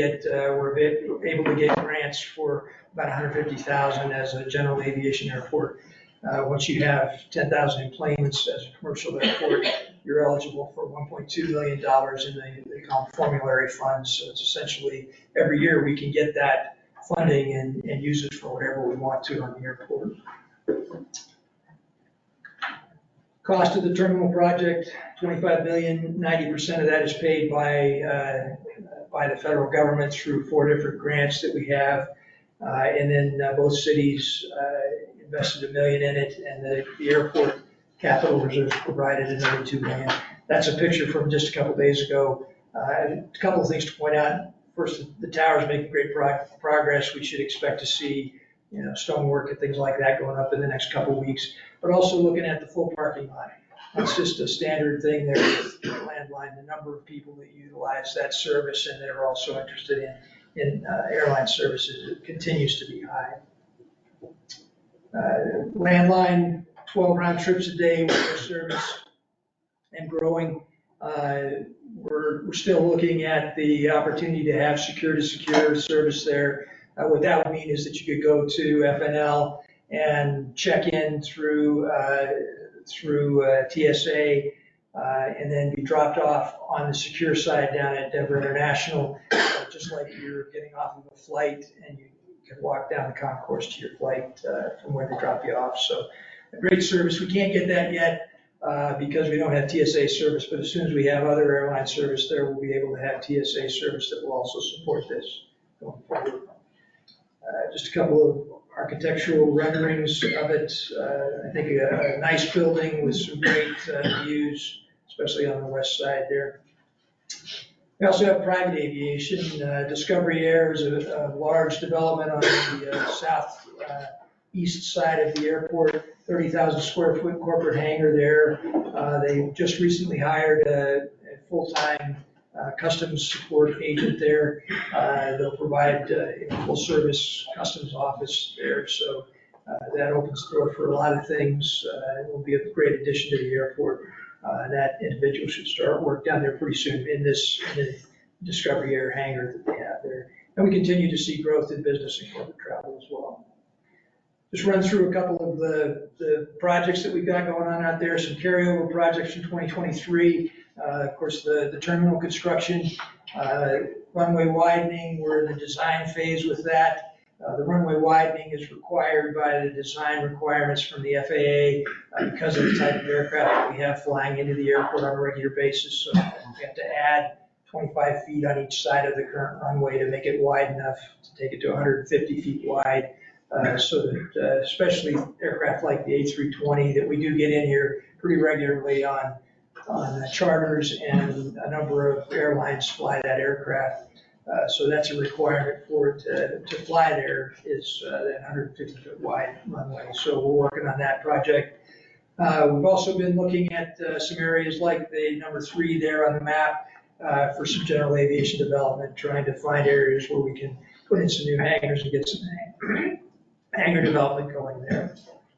able to get grants for about $150,000 as a general aviation airport. Once you have 10,000 enplanements as a commercial airport, you're eligible for $1.2 million in they call them formulary funds. So it's essentially every year we can get that funding and use it for whatever we want to on the airport. Cost of the terminal project, $25 billion, 90% of that is paid by the federal government through 4 different grants that we have. And then both cities invested $1 million in it, and the airport capital reserves provided another $2 million. That's a picture from just a couple days ago. A couple of things to point out. First, the tower's making great progress. We should expect to see, stonework and things like that going up in the next couple of weeks. But also looking at the full parking lot. That's just a standard thing there with landline, the number of people that utilize that service and that are also interested in airline services, it continues to be high. Landline, 12 round trips a day with their service and growing. We're still looking at the opportunity to have secure-to-secure service there. What that would mean is that you could go to FNL and check in through TSA and then be dropped off on the secure side down at Denver International, just like you're getting off of a flight and you can walk down the concourse to your flight from where they drop you off. So a great service. We can't get that yet because we don't have TSA service, but as soon as we have other airline service there, we'll be able to have TSA service that will also support this going forward. Just a couple of architectural renderings of it. I think a nice building with some great views, especially on the west side there. We also have private aviation. Discovery Air is a large development on the southeast side of the airport, 30,000 square foot corporate hangar there. They just recently hired a full-time customs support agent there. They'll provide a full service customs office there. So that opens the door for a lot of things. It will be a great addition to the airport. That individual should start work down there pretty soon in the Discovery Air hangar that they have there. And we continue to see growth in business and corporate travel as well. Just run through a couple of the projects that we've got going on out there, some carryover projects from 2023. Of course, the terminal construction, runway widening, we're in the design phase with that. The runway widening is required by the design requirements from the FAA because of the type of aircraft that we have flying into the airport on a regular basis. So we have to add 25 feet on each side of the current runway to make it wide enough to take it to 150 feet wide. So that especially aircraft like the A320 that we do get in here pretty regularly on charters, and a number of airlines fly that aircraft. So that's a requirement for it to fly there is that 150 foot wide runway. So we're working on that project. We've also been looking at some areas like the number 3 there on the map for some general aviation development, trying to find areas where we can put in some new hangars and get some hangar development going there,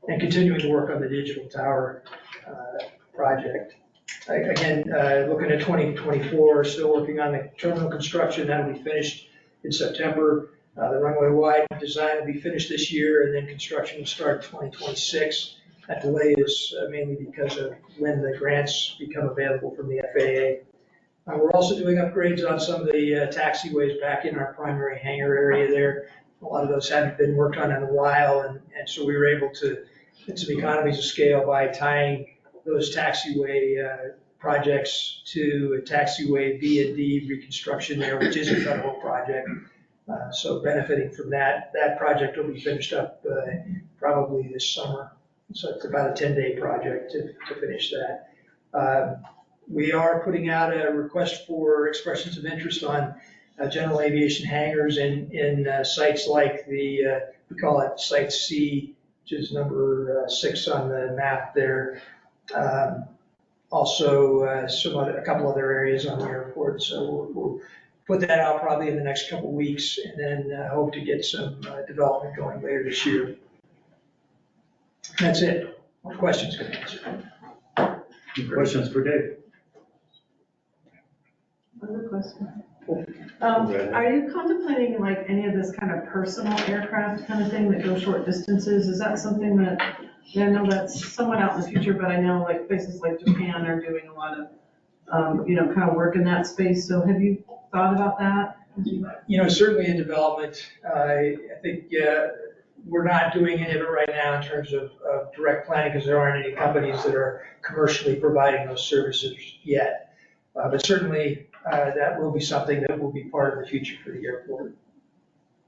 and continuing to work on the digital tower project. Again, looking at 2024, still working on the terminal construction. That'll be finished in September. The runway wide design will be finished this year, and then construction will start in 2026. That delay is mainly because of when the grants become available from the FAA. We're also doing upgrades on some of the taxiways back in our primary hangar area there. A lot of those haven't been worked on in a while, and so we were able to get some economies of scale by tying those taxiway projects to a taxiway B&D reconstruction there, which is a federal project. So benefiting from that. That project will be finished up probably this summer. So it's about a 10-day project to finish that. We are putting out a request for expressions of interest on general aviation hangars in sites like we call it Site C, which is number 6 on the map there. Also, a couple other areas on the airport. So we'll put that out probably in the next couple of weeks, and then hope to get some development going later this year. That's it. What questions can I answer? Any questions for Dave? Another question. Are you contemplating like any of this kind of personal aircraft kind of thing that go short distances? Is that something that, I know that's somewhat out in the future, but I know like places like Japan are doing a lot of, kind of work in that space. So have you thought about that? Certainly in development. I think we're not doing any of it right now in terms of direct planning because there aren't any companies that are commercially providing those services yet. But certainly that will be something that will be part of the future for the airport.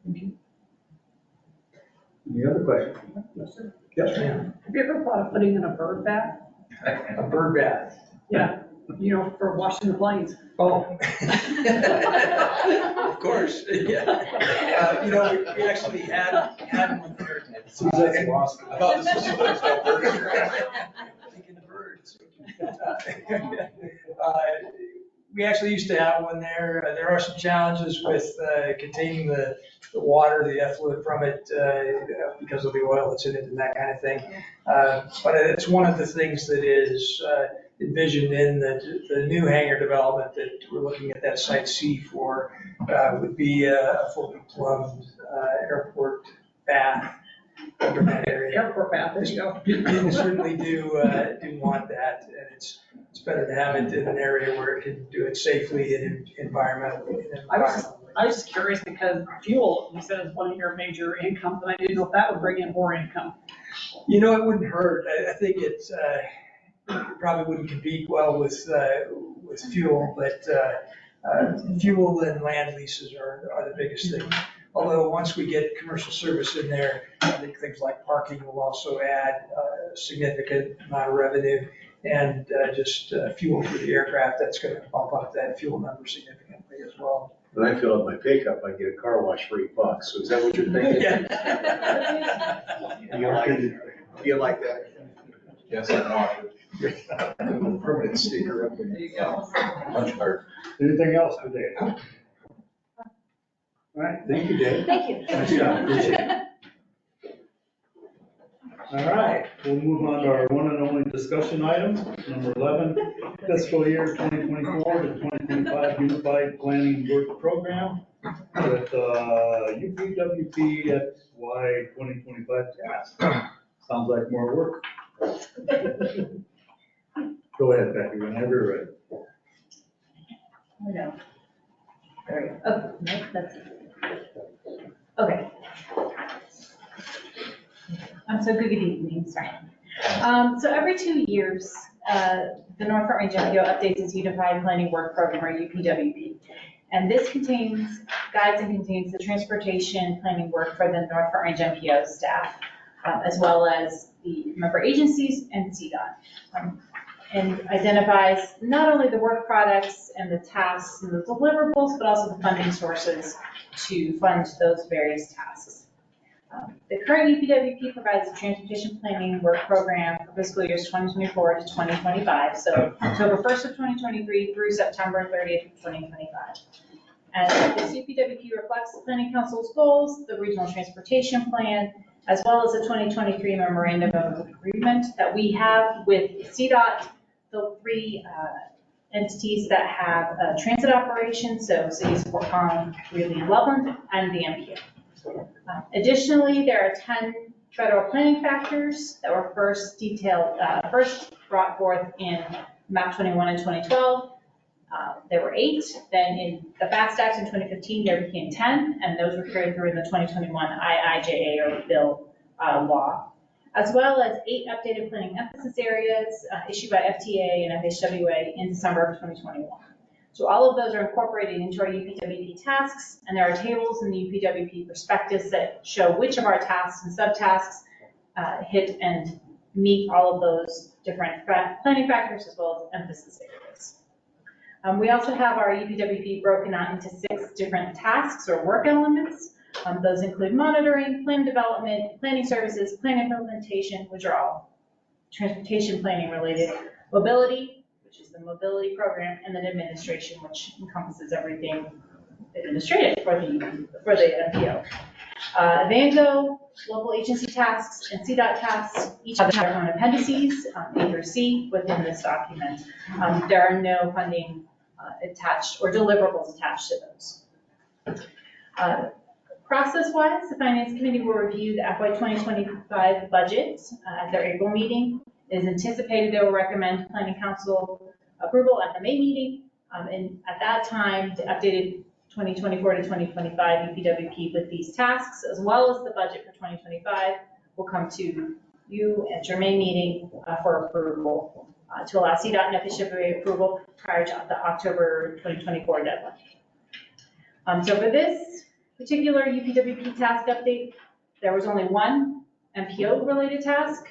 Thank you. Any other questions? Yes, ma'am. Have you ever thought of putting in a bird bath? A bird bath. Yeah, for washing the planes. Oh. Of course, yeah. We actually had one there. Suzette's lost. I thought this was so there's no birds around. Thinking of birds. We actually used to have one there. There are some challenges with containing the water, the effluent from it because of the oil that's in it and that kind of thing. But it's one of the things that is envisioned in the new hangar development that we're looking at that Site C for would be a fully plumbed airport bath over that area. Airport bath, there you go. People certainly do want that, and it's better to have it in an area where it can do it safely and environmentally. I was just curious because fuel, you said, is one of your major incomes, and I didn't know if that would bring in more income. It wouldn't hurt. I think it probably wouldn't compete well with fuel, but fuel and land leases are the biggest thing. Although once we get commercial service in there, I think things like parking will also add a significant amount of revenue, and just fuel for the aircraft, that's going to bump up that fuel number significantly as well. When I fill up my pickup, I get a car wash for $8. So is that what you're thinking? Yeah. Do you like that? Yes, I know. Permanent sticker up There you go. Punch card. Anything else for Dave? All right, thank you, Dave. Thank you. Nice job, appreciate it. All right, we'll move on to our one and only discussion item, number 11, fiscal year 2024 to 2025 Unified Planning Work Program with UPWP FY 2025 task. Sounds like more work. Go ahead, Becky, whenever you're ready. No. There we go. Oh, no, that's it. Okay. So good evening, sorry. So every 2 years, the North Range NPO updates its Unified Planning Work Program, or UPWP. And this guides and contains the transportation planning work for the North Range NPO staff, as well as the member agencies and CDOT. And identifies not only the work products and the tasks and the deliverables, but also the funding sources to fund those various tasks. The current UPWP provides a transportation planning work program for fiscal years 2024 to 2025, so October 1st of 2023 through September 30th of 2025. And this UPWP reflects the Planning Council's goals, the Regional Transportation Plan, as well as the 2023 Memorandum of Agreement that we have with CDOT, the three entities that have transit operations, so cities of Fort Collins, Greeley, and Loveland, and the NPO. Additionally, there are 10 federal planning factors that were first brought forth in MAP 21 in 2012. There were 8. Then in the FAST Act in 2015, there became 10, and those were carried through in the 2021 IIJA or bill law, as well as 8 updated planning emphasis areas issued by FTA and FHWA in December of 2021. So all of those are incorporated into our UPWP tasks, and there are tables in the UPWP prospectus that show which of our tasks and subtasks hit and meet all of those different planning factors as well as emphasis areas. We also have our UPWP broken out into 6 different tasks or work elements. Those include monitoring, plan development, planning services, plan implementation, which are all transportation planning related, mobility, which is the mobility program, and then administration, which encompasses everything administrative for the NPO. VANGO, local agency tasks, and CDOT tasks each have their own appendices, A through C, within this document. There are no funding attached or deliverables attached to those. Process-wise, the Finance Committee will review the FY 2025 budget at their April meeting. It is anticipated they will recommend Planning Council approval at the May meeting, and at that time, the updated 2024 to 2025 UPWP with these tasks, as well as the budget for 2025, will come to you at your May meeting for approval to allow CDOT and FHWA approval prior to the October 2024 deadline. So for this particular UPWP task update, there was only one MPO related task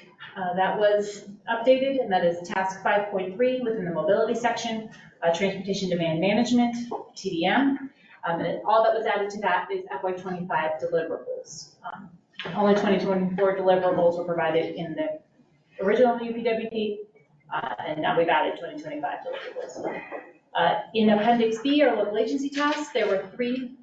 that was updated, and that is task 5.3 within the mobility section, transportation demand management, TDM. And all that was added to that is FY25 deliverables. Only 2024 deliverables were provided in the original UPWP, and now we've added 2025 deliverables. In Appendix B, or local agency tasks, there were 3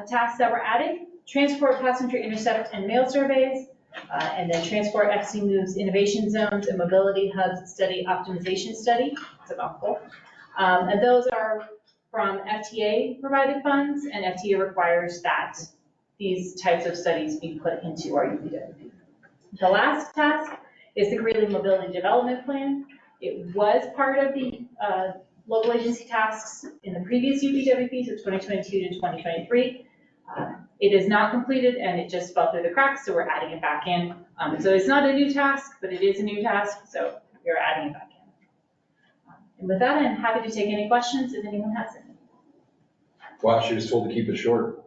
tasks that were added: transport, passenger intercept, and mail surveys, and then transport FC moves innovation zones and mobility hubs study optimization study. It's a mouthful. And those are from FTA provided funds, and FTA requires that these types of studies be put into our UPWP. The last task is the Greeley Mobility Development Plan. It was part of the local agency tasks in the previous UPWP, so 2022 to 2023. It is not completed, and it just fell through the cracks, so we're adding it back in. So it's not a new task, but it is a new task, so you're adding it back in. And with that, I'm happy to take any questions if anyone has any. Well, she was told to keep it short.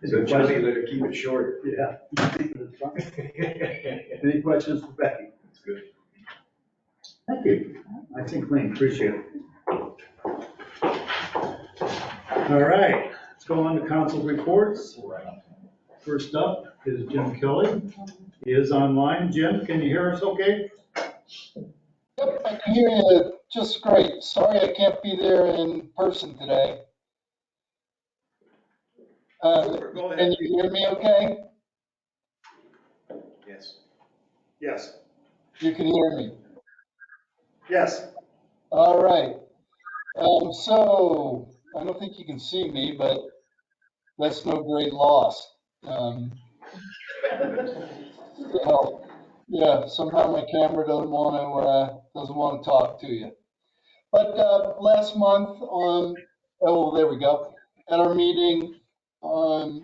So Charlie, let her keep it short. Yeah. Any questions for Becky? That's good. Thank you. I think Lynn, appreciate it. All right, let's go on to council reports. First up is Jim Kelly. He is online. Jim, can you hear us okay? Yep, I can hear you just great. Sorry I can't be there in person today. Go ahead. Can you hear me okay? Yes. Yes. You can hear me. Yes. All right. So I don't think you can see me, but that's no great loss. So, yeah, somehow my camera doesn't want to talk to you. But last month there we go. At our meeting, the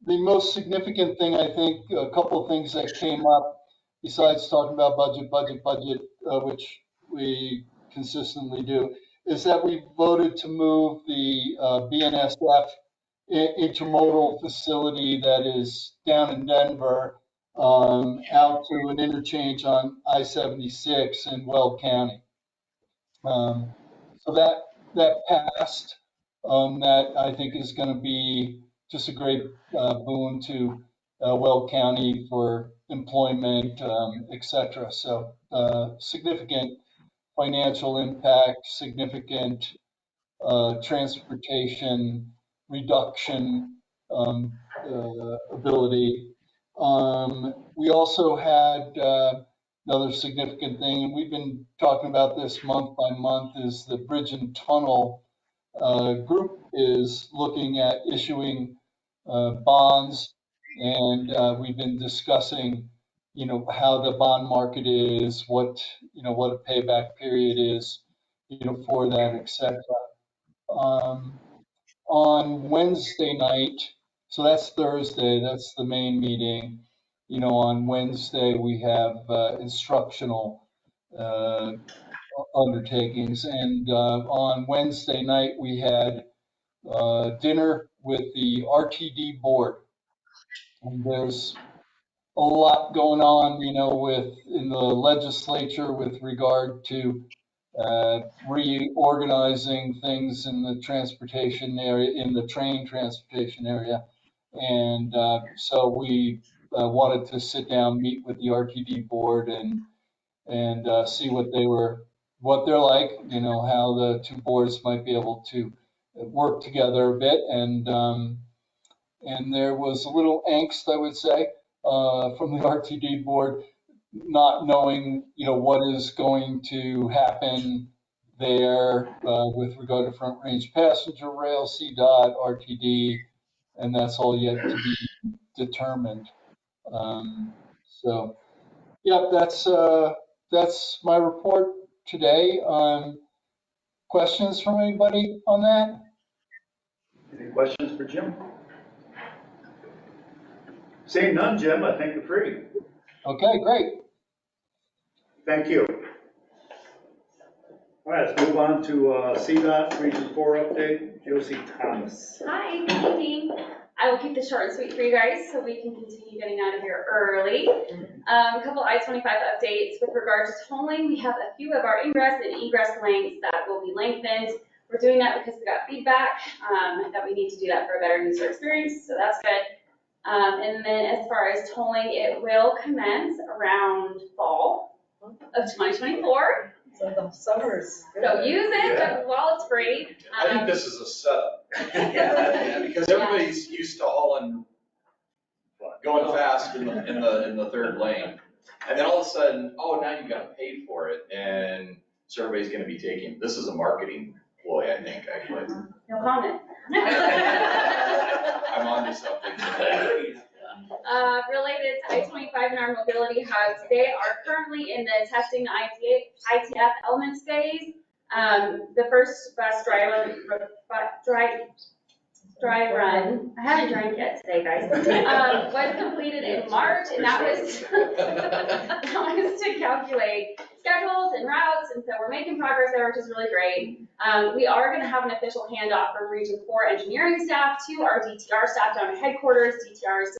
most significant thing, I think, a couple of things that came up besides talking about budget, which we consistently do, is that we voted to move the BNSF intermodal facility that is down in Denver out to an interchange on I-76 in Weld County. So that passed. That I think is going to be just a great boon to Weld County for employment, et cetera. So significant financial impact, significant transportation reduction ability. We also had another significant thing, and we've been talking about this month by month, is the Bridge and Tunnel group is looking at issuing bonds And we've been discussing, how the bond market is, what a payback period is, for that, et cetera. On Wednesday night, so that's Thursday, that's the main meeting. On Wednesday, we have instructional undertakings. And on Wednesday night, we had dinner with the RTD board. And there's a lot going on, in the legislature with regard to reorganizing things in the transportation area, in the train transportation area. And so we wanted to sit down, meet with the RTD board and see what they're like, how the two boards might be able to work together a bit. And there was a little angst, I would say, from the RTD board, not knowing, what is going to happen there with regard to front range passenger rail, CDOT, RTD, and that's all yet to be determined. So, yep, that's my report today. Questions from anybody on that? Any questions for Jim? Seeing none, Jim, I think you're free. Okay, great. Thank you. All right, let's move on to CDOT Region 4 update. Josie Thomas. Hi, good evening. I will keep this short and sweet for you guys so we can continue getting out of here early. A couple I-25 updates with regard to tolling. We have a few of our ingress and egress lanes that will be lengthened. We're doing that because we got feedback that we need to do that for a better user experience, so that's good. And then as far as tolling, it will commence around fall of 2024. So the summer's good. So use it while it's free. I think this is a setup. Because everybody's used to hauling, going fast in the third lane. And then all of a sudden, oh, now you gotta pay for it. And so everybody's gonna be taking, this is a marketing ploy, I think, actually. No comment. I'm on to something. Related to I-25 and our mobility hubs, they are currently in the testing ITF elements phase. The first bus dry run, I haven't drank yet today, guys, was completed in March, and that was to calculate schedules and routes, and so we're making progress there, which is really great. We are going to have an official handoff from Region 4 engineering staff to our DTR staff down at headquarters. DTR is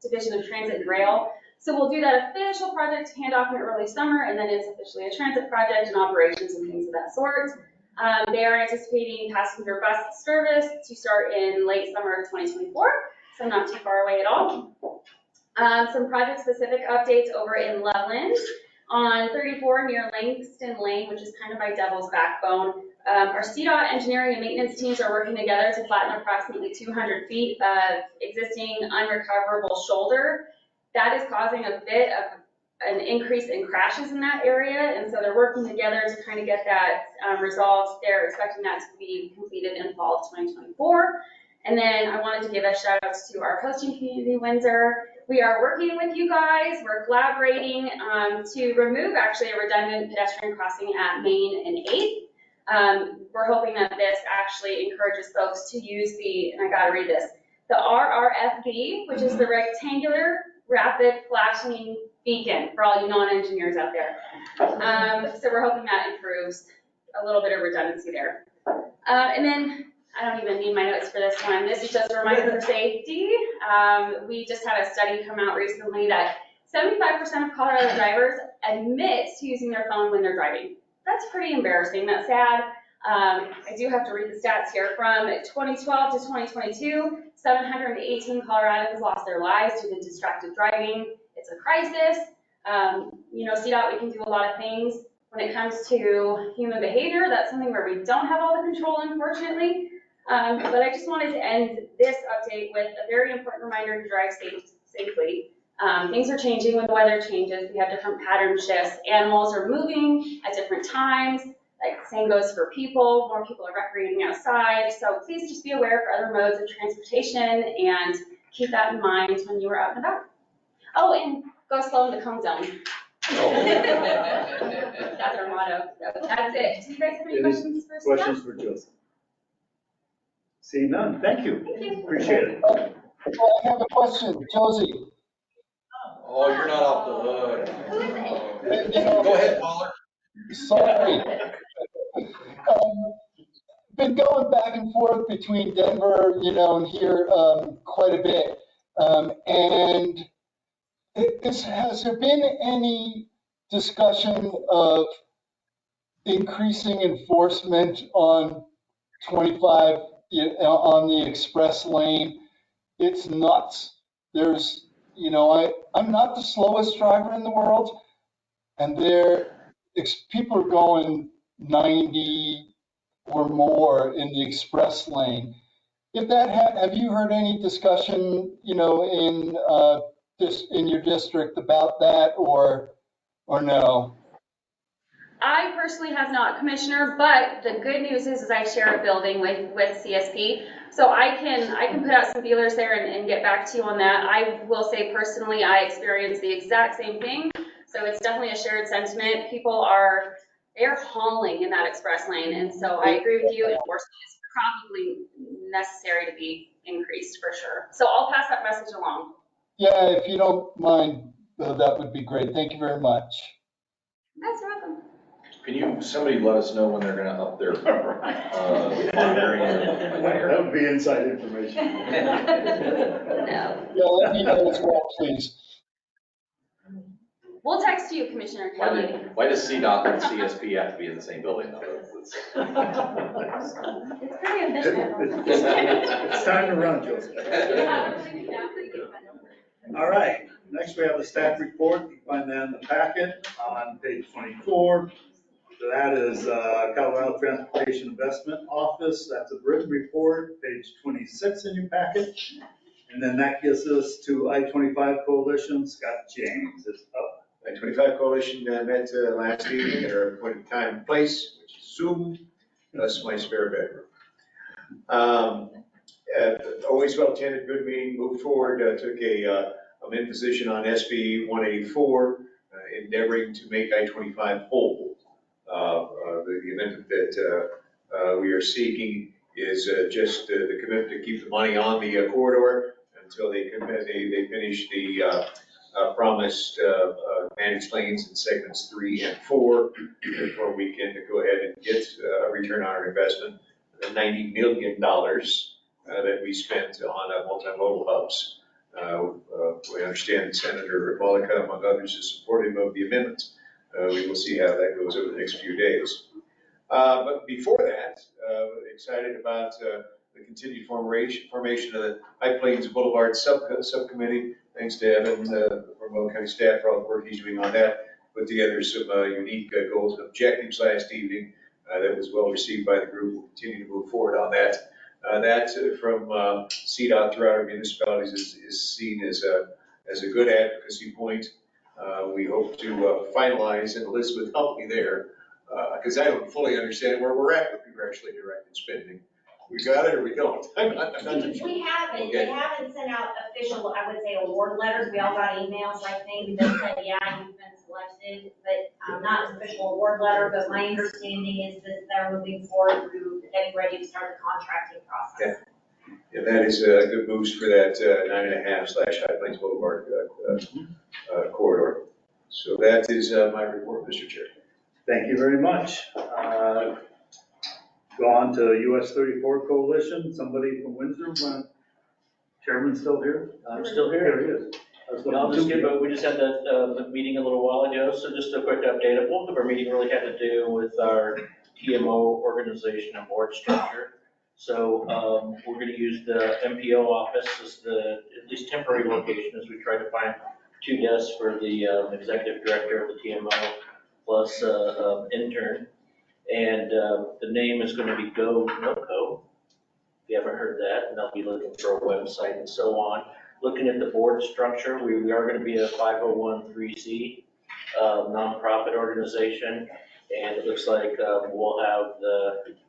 Division of Transit and Rail. So we'll do that official project handoff in early summer, and then it's officially a transit project and operations and things of that sort. They are anticipating passenger bus service to start in late summer of 2024, so not too far away at all. Some project-specific updates over in Loveland. On 34 near Langston Lane, which is kind of by Devil's Backbone, our CDOT engineering and maintenance teams are working together to flatten approximately 200 feet of existing unrecoverable shoulder. That is causing a bit of an increase in crashes in that area, and so they're working together to kind of get that resolved. They're expecting that to be completed in fall of 2024. And then I wanted to give a shout out to our hosting community, Windsor. We are working with you guys. We're collaborating to remove actually a redundant pedestrian crossing at Main and 8th. We're hoping that this actually encourages folks to use the, and I gotta read this, the RRFB, which is the rectangular rapid flashing beacon for all you non-engineers out there. So we're hoping that improves a little bit of redundancy there. And then I don't even need my notes for this one. This is just a reminder for safety. We just had a study come out recently that 75% of Colorado drivers admit to using their phone when they're driving. That's pretty embarrassing. That's sad. I do have to read the stats here. From 2012 to 2022, 718 Coloradans lost their lives due to distracted driving. It's a crisis. CDOT, we can do a lot of things. When it comes to human behavior, that's something where we don't have all the control, unfortunately. But I just wanted to end this update with a very important reminder to drive safely. Things are changing when the weather changes. We have different pattern shifts. Animals are moving at different times. Like same goes for people. More people are recreating outside. So please just be aware for other modes of transportation and keep that in mind when you were out and about. Oh, and go slow in the cone zone. That's our motto. That's it. Do you guys have any questions for staff? Questions for Joseph? See none, thank you. Thank you. Appreciate it. I have a question, Josie. Oh, you're not off the hook. Who is it? Go ahead, caller. Sorry. Been going back and forth between Denver, and here quite a bit. And has there been any discussion of increasing enforcement on 25 on the express lane? It's nuts. There's, I'm not the slowest driver in the world, and people are going 90 or more in the express lane. If that have you heard any discussion, in your district about that, or no? I personally have not, Commissioner, but the good news is I share a building with CSP. So I can put out some feelers there and get back to you on that. I will say personally, I experienced the exact same thing. So it's definitely a shared sentiment. They're hauling in that express lane. And so I agree with you. Enforcement is probably necessary to be increased for sure. So I'll pass that message along. Yeah, if you don't mind, that would be great. Thank you very much. That's welcome. Can somebody let us know when they're gonna up their, monitoring? That would be inside information. No. Yeah, let me know as well, please. We'll text you, Commissioner Kelly. Why does CDOT and CSP have to be in the same building though? It's pretty efficient. It's time to run, Joseph. All right, next we have the staff report. You can find that in the packet on page 24. So that is Colorado Transportation Investment Office. That's a written report, page 26 in your packet. And then that gets us to I-25 Coalition. Scott James is up. I-25 Coalition met last evening at our appointed time and place, which is Zoom, thus my spare bedroom. Always well attended, good meeting, moved forward, took a main position on SB 184, endeavoring to make I-25 whole. The amendment that we are seeking is just the commitment to keep the money on the corridor until they finish the promised managed lanes in segments 3 and 4 before we can go ahead and get a return on our investment. The $90 million that we spent on multimodal hubs. We understand Senator Malika, among others, is supportive of the amendment. We will see how that goes over the next few days. But before that, excited about the continued formation of the High Plains Boulevard Subcommittee. Thanks to Evan from Will County staff for all the work he's doing on that. Put together some unique goals and objectives last evening that was well received by the group. We'll continue to move forward on that. That from CDOT throughout our municipalities is seen as a good advocacy point. We hope to finalize, and Elizabeth helped me there, because I don't fully understand where we're at with congressionally directed spending. We got it or we don't? I'm not sure. We haven't, Okay. they haven't sent out official, I would say, award letters. We all got emails, I think, that said, yeah, you've been selected, but not an official award letter. But my understanding is that they're moving forward through getting ready to start the contracting process. Yeah, that is a good boost for that 9.5/High Plains Boulevard corridor. So that is my report, Mr. Chair. Thank you very much. Go on to US 34 Coalition. Somebody from Windsor, Chairman still here? I'm still here. There he is. No, I'm just kidding, but we just had that meeting a little while ago, so just a quick update. A bulk of our meeting really had to do with our TMO organization and board structure. So we're going to use the MPO office as the at least temporary location as we try to find 2 desks for the executive director of the TMO plus intern. And the name is going to be Go NoCo. If you haven't heard that, and they'll be looking for a website and so on. Looking at the board structure, we are going to be a 501(c) nonprofit organization. And it looks like we'll have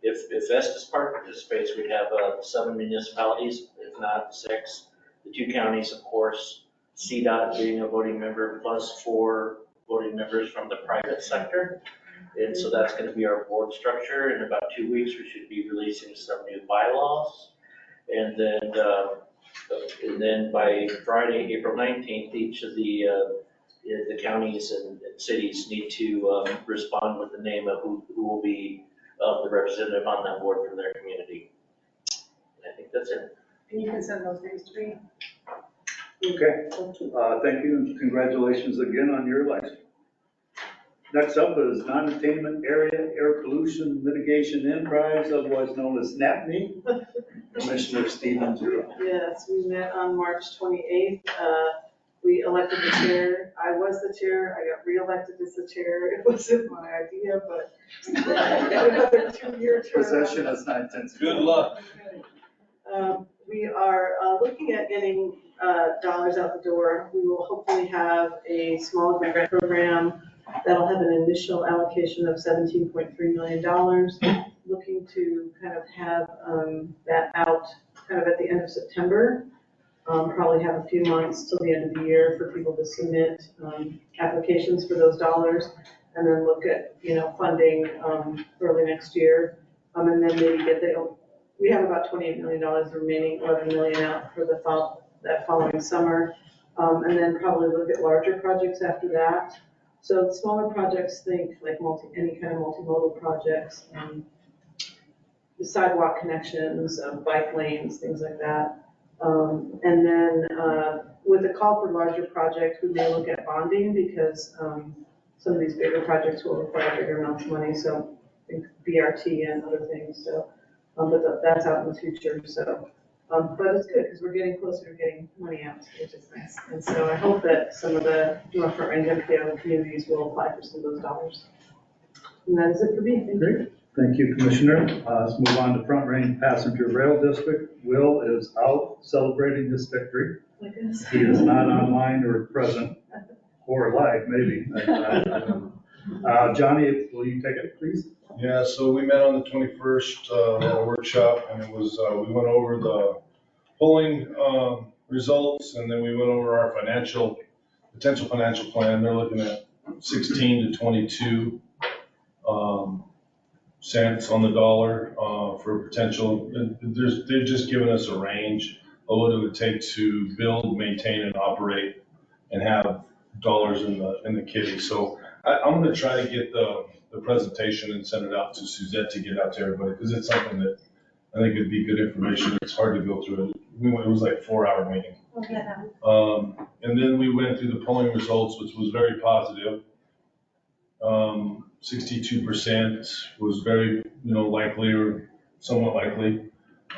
if Estes Park participates, we'd have 7 municipalities, if not 6. the two counties, of course, CDOT being a voting member plus 4 voting members from the private sector. And so that's going to be our board structure. In about 2 weeks, we should be releasing some new bylaws. And then by Friday, April 19th, each of the counties and cities need to respond with the name of who will be the representative on that board for their community. And I think that's it. And you can send those names to me. Okay, thank you, and congratulations again on your election. Next up is Non-Attainment Area Air Pollution Mitigation Enterprise, otherwise known as NAPME. Commissioner Stevens, you're up. Yes, we met on March 28th. We elected the chair. I was the chair. I got reelected as the chair. It wasn't my idea, but I got another 2-year term. Possession is not intensive. Good luck. We are looking at getting dollars out the door. We will hopefully have a small grant program that'll have an initial allocation of $17.3 million. Looking to kind of have that out kind of at the end of September. Probably have a few months till the end of the year for people to submit applications for those dollars, and then look at, funding early next year. And then maybe we have about $28 million remaining, 11 million out for that following summer. And then probably look at larger projects after that. So smaller projects, think like any kind of multimodal projects, sidewalk connections, bike lanes, things like that. And then with the call for larger projects, we may look at bonding because some of these bigger projects will require bigger amounts of money. So I think BRT and other things. So, but that's out in the future. So, but it's good because we're getting closer to getting money out, which is nice. And so I hope that some of the NFRMPO communities will apply for some of those dollars. And that is it for me. Thank you. Thank you, Commissioner. Let's move on to Front Range Passenger Rail District. Will is out celebrating his victory. He is not online or present, or live, maybe. Johnny, will you take it, please? Yeah, so we met on the 21st, at a workshop, and it was, we went over the polling results, and then we went over our potential financial plan. They're looking at 16 to 22 cents on the dollar for potential. They're just giving us a range of what it would take to build, maintain, and operate, and have dollars in the kitty. So I'm going to try to get the presentation and send it out to Suzette to get out to everybody, because it's something that I think would be good information. It's hard to go through it. It was like a 4-hour meeting. And then we went through the polling results, which was very positive. 62% was very, likely or somewhat likely.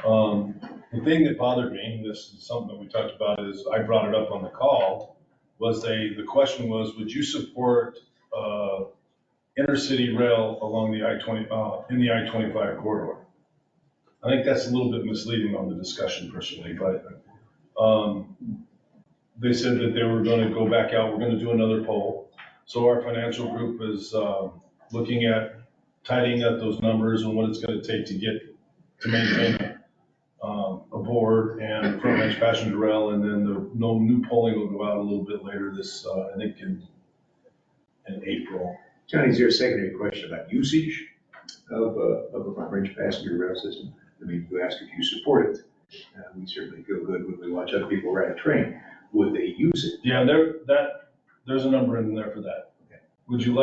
The thing that bothered me, and this is something that we talked about, is I brought it up on the call, was the question was, would you support intercity rail along the I-20, in the I-25 corridor? I think that's a little bit misleading on the discussion personally, but they said that they were going to go back out. We're going to do another poll. So our financial group is looking at tidying up those numbers and what it's going to take to maintain a board and Front Range Passenger Rail, and then the new polling will go out a little bit later this, I think in April. Johnny, is there a secondary question about usage of the Front Range Passenger Rail system? I mean, you ask if you support it. We certainly feel good when we watch other people ride a train. Would they use it? Yeah, there's a number in there for that. Okay. Would you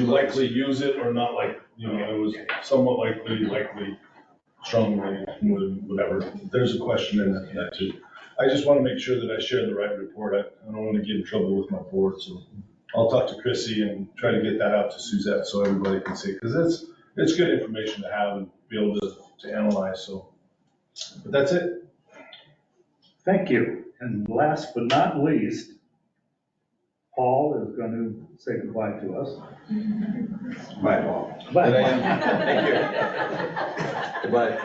likely use it or not like, it was somewhat likely, strongly, whatever. There's a question in that too. I just want to make sure that I share the right report. I don't want to get in trouble with my board, so I'll talk to Chrissy and try to get that out to Suzette so everybody can see, because it's good information to have and be able to analyze, so. But that's it. Thank you. And last but not least, Paul is going to say goodbye to us. Bye, Paul. Bye. Thank you. Goodbye.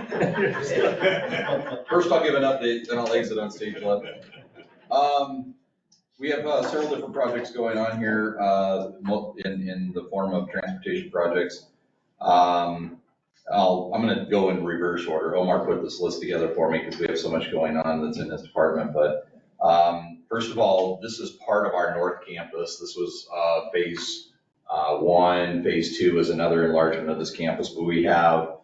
First, I'll give an update, then I'll exit on stage left. We have several different projects going on here in the form of transportation projects. I'm gonna go in reverse order. Omar put this list together for me because we have so much going on that's in his department, but, first of all, this is part of our North Campus. This was, phase, one. Phase two is another enlargement of this campus, but we have,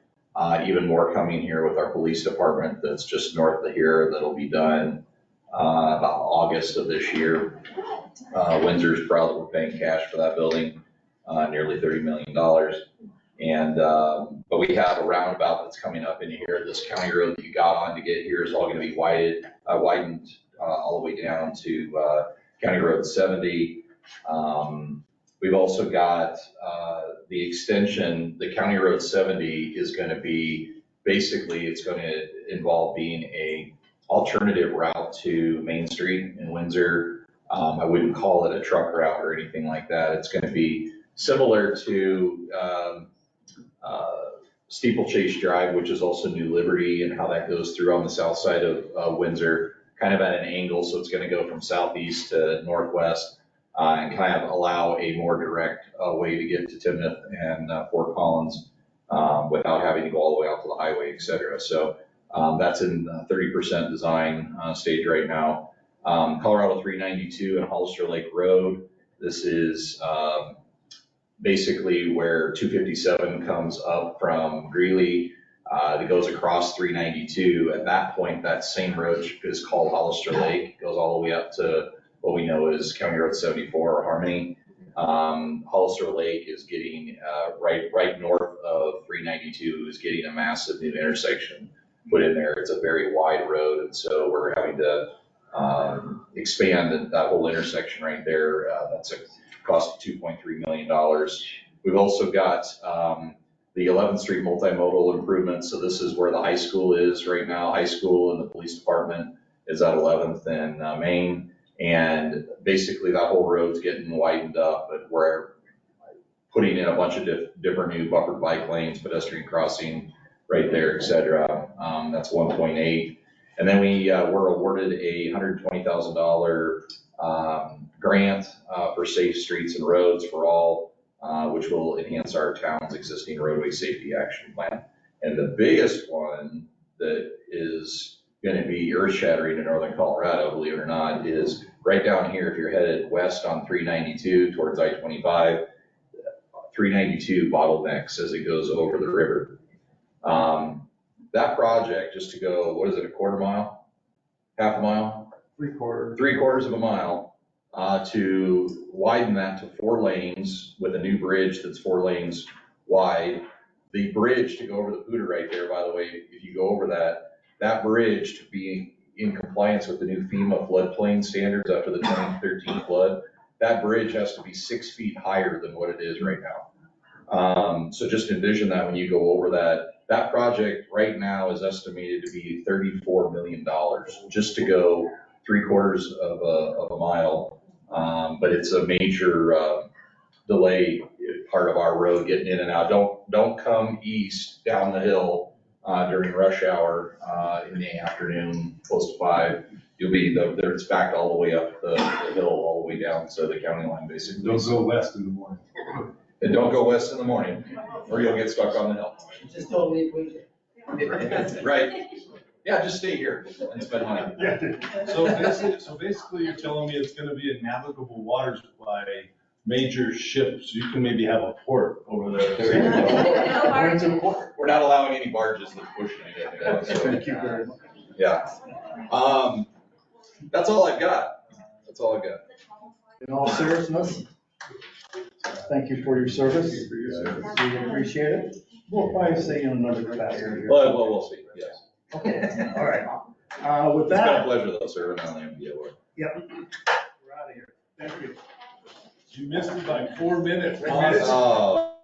even more coming here with our police department that's just north of here that'll be done, about August of this year. Windsor's proud that we're paying cash for that building, nearly $30 million. And, but we have a roundabout that's coming up in here. This county road that you got on to get here is all gonna be widened all the way down to, County Road 70. We've also got, the extension, the County Road 70 is gonna be, basically, it's gonna involve being a alternative route to Main Street in Windsor. I wouldn't call it a truck route or anything like that. It's gonna be similar to, Steeplechase Drive, which is also New Liberty, and how that goes through on the south side of Windsor, kind of at an angle. So it's going to go from southeast to northwest, and kind of allow a more direct way to get to Timnath and Fort Collins without having to go all the way out to the highway, et cetera. So that's in 30% design stage right now. Colorado 392 and Hollister Lake Road. This is basically where 257 comes up from Greeley, that goes across 392. At that point, that same road is called Hollister Lake. It goes all the way up to what we know is County Road 74 or Harmony. Hollister Lake is getting, right north of 392 is getting a massive new intersection put in there. It's a very wide road, and so we're having to expand that whole intersection right there. That's a cost of $2.3 million. We've also got the 11th Street multimodal improvements. So this is where the high school is right now. High school and the police department is at 11th and Main. And basically that whole road's getting widened up, but we're putting in a bunch of different new buffered bike lanes, pedestrian crossing right there, et cetera. That's 1.8. And then we were awarded a $120,000 grant for safe streets and roads for all, which will enhance our town's existing roadway safety action plan. And the biggest one that is going to be earth-shattering in northern Colorado, believe it or not, is right down here. If you're headed west on 392 towards I-25, 392 bottlenecks as it goes over the river. That project, just to go, what is it, a quarter mile? Half a mile? 3/4 of a mile, to widen that to 4 lanes with a new bridge that's 4 lanes wide. The bridge to go over the Pooter right there, by the way, if you go over that bridge to be in compliance with the new FEMA floodplain standards after the 2013 flood, that bridge has to be 6 feet higher than what it is right now. So just envision that when you go over that. That project right now is estimated to be $34 million just to go 3/4 of a mile. But it's a major delay part of our road getting in and out. Don't come east down the hill during rush hour in the afternoon, close to 5. You'll be there. It's backed all the way up the hill, all the way down to the county line, basically. Don't go west in the morning. And don't go west in the morning, or you'll get stuck on the hill. Just don't leave Windsor. Right. Yeah, just stay here and spend money. So basically you're telling me it's gonna be in navigable waters by major ships. You can maybe have a port over there. We're not allowing any barges that push anything. So, Thank you very much. yeah. That's all I've got. That's all I've got. In all seriousness, thank you for your service. We appreciate it. We'll probably see you in another capacity. Well, we'll see, yes. Okay, all right. With It's been a that. pleasure though, serving on the MPO board. Yep. We're out of here. Thank you. You missed it by 4 minutes. Oh.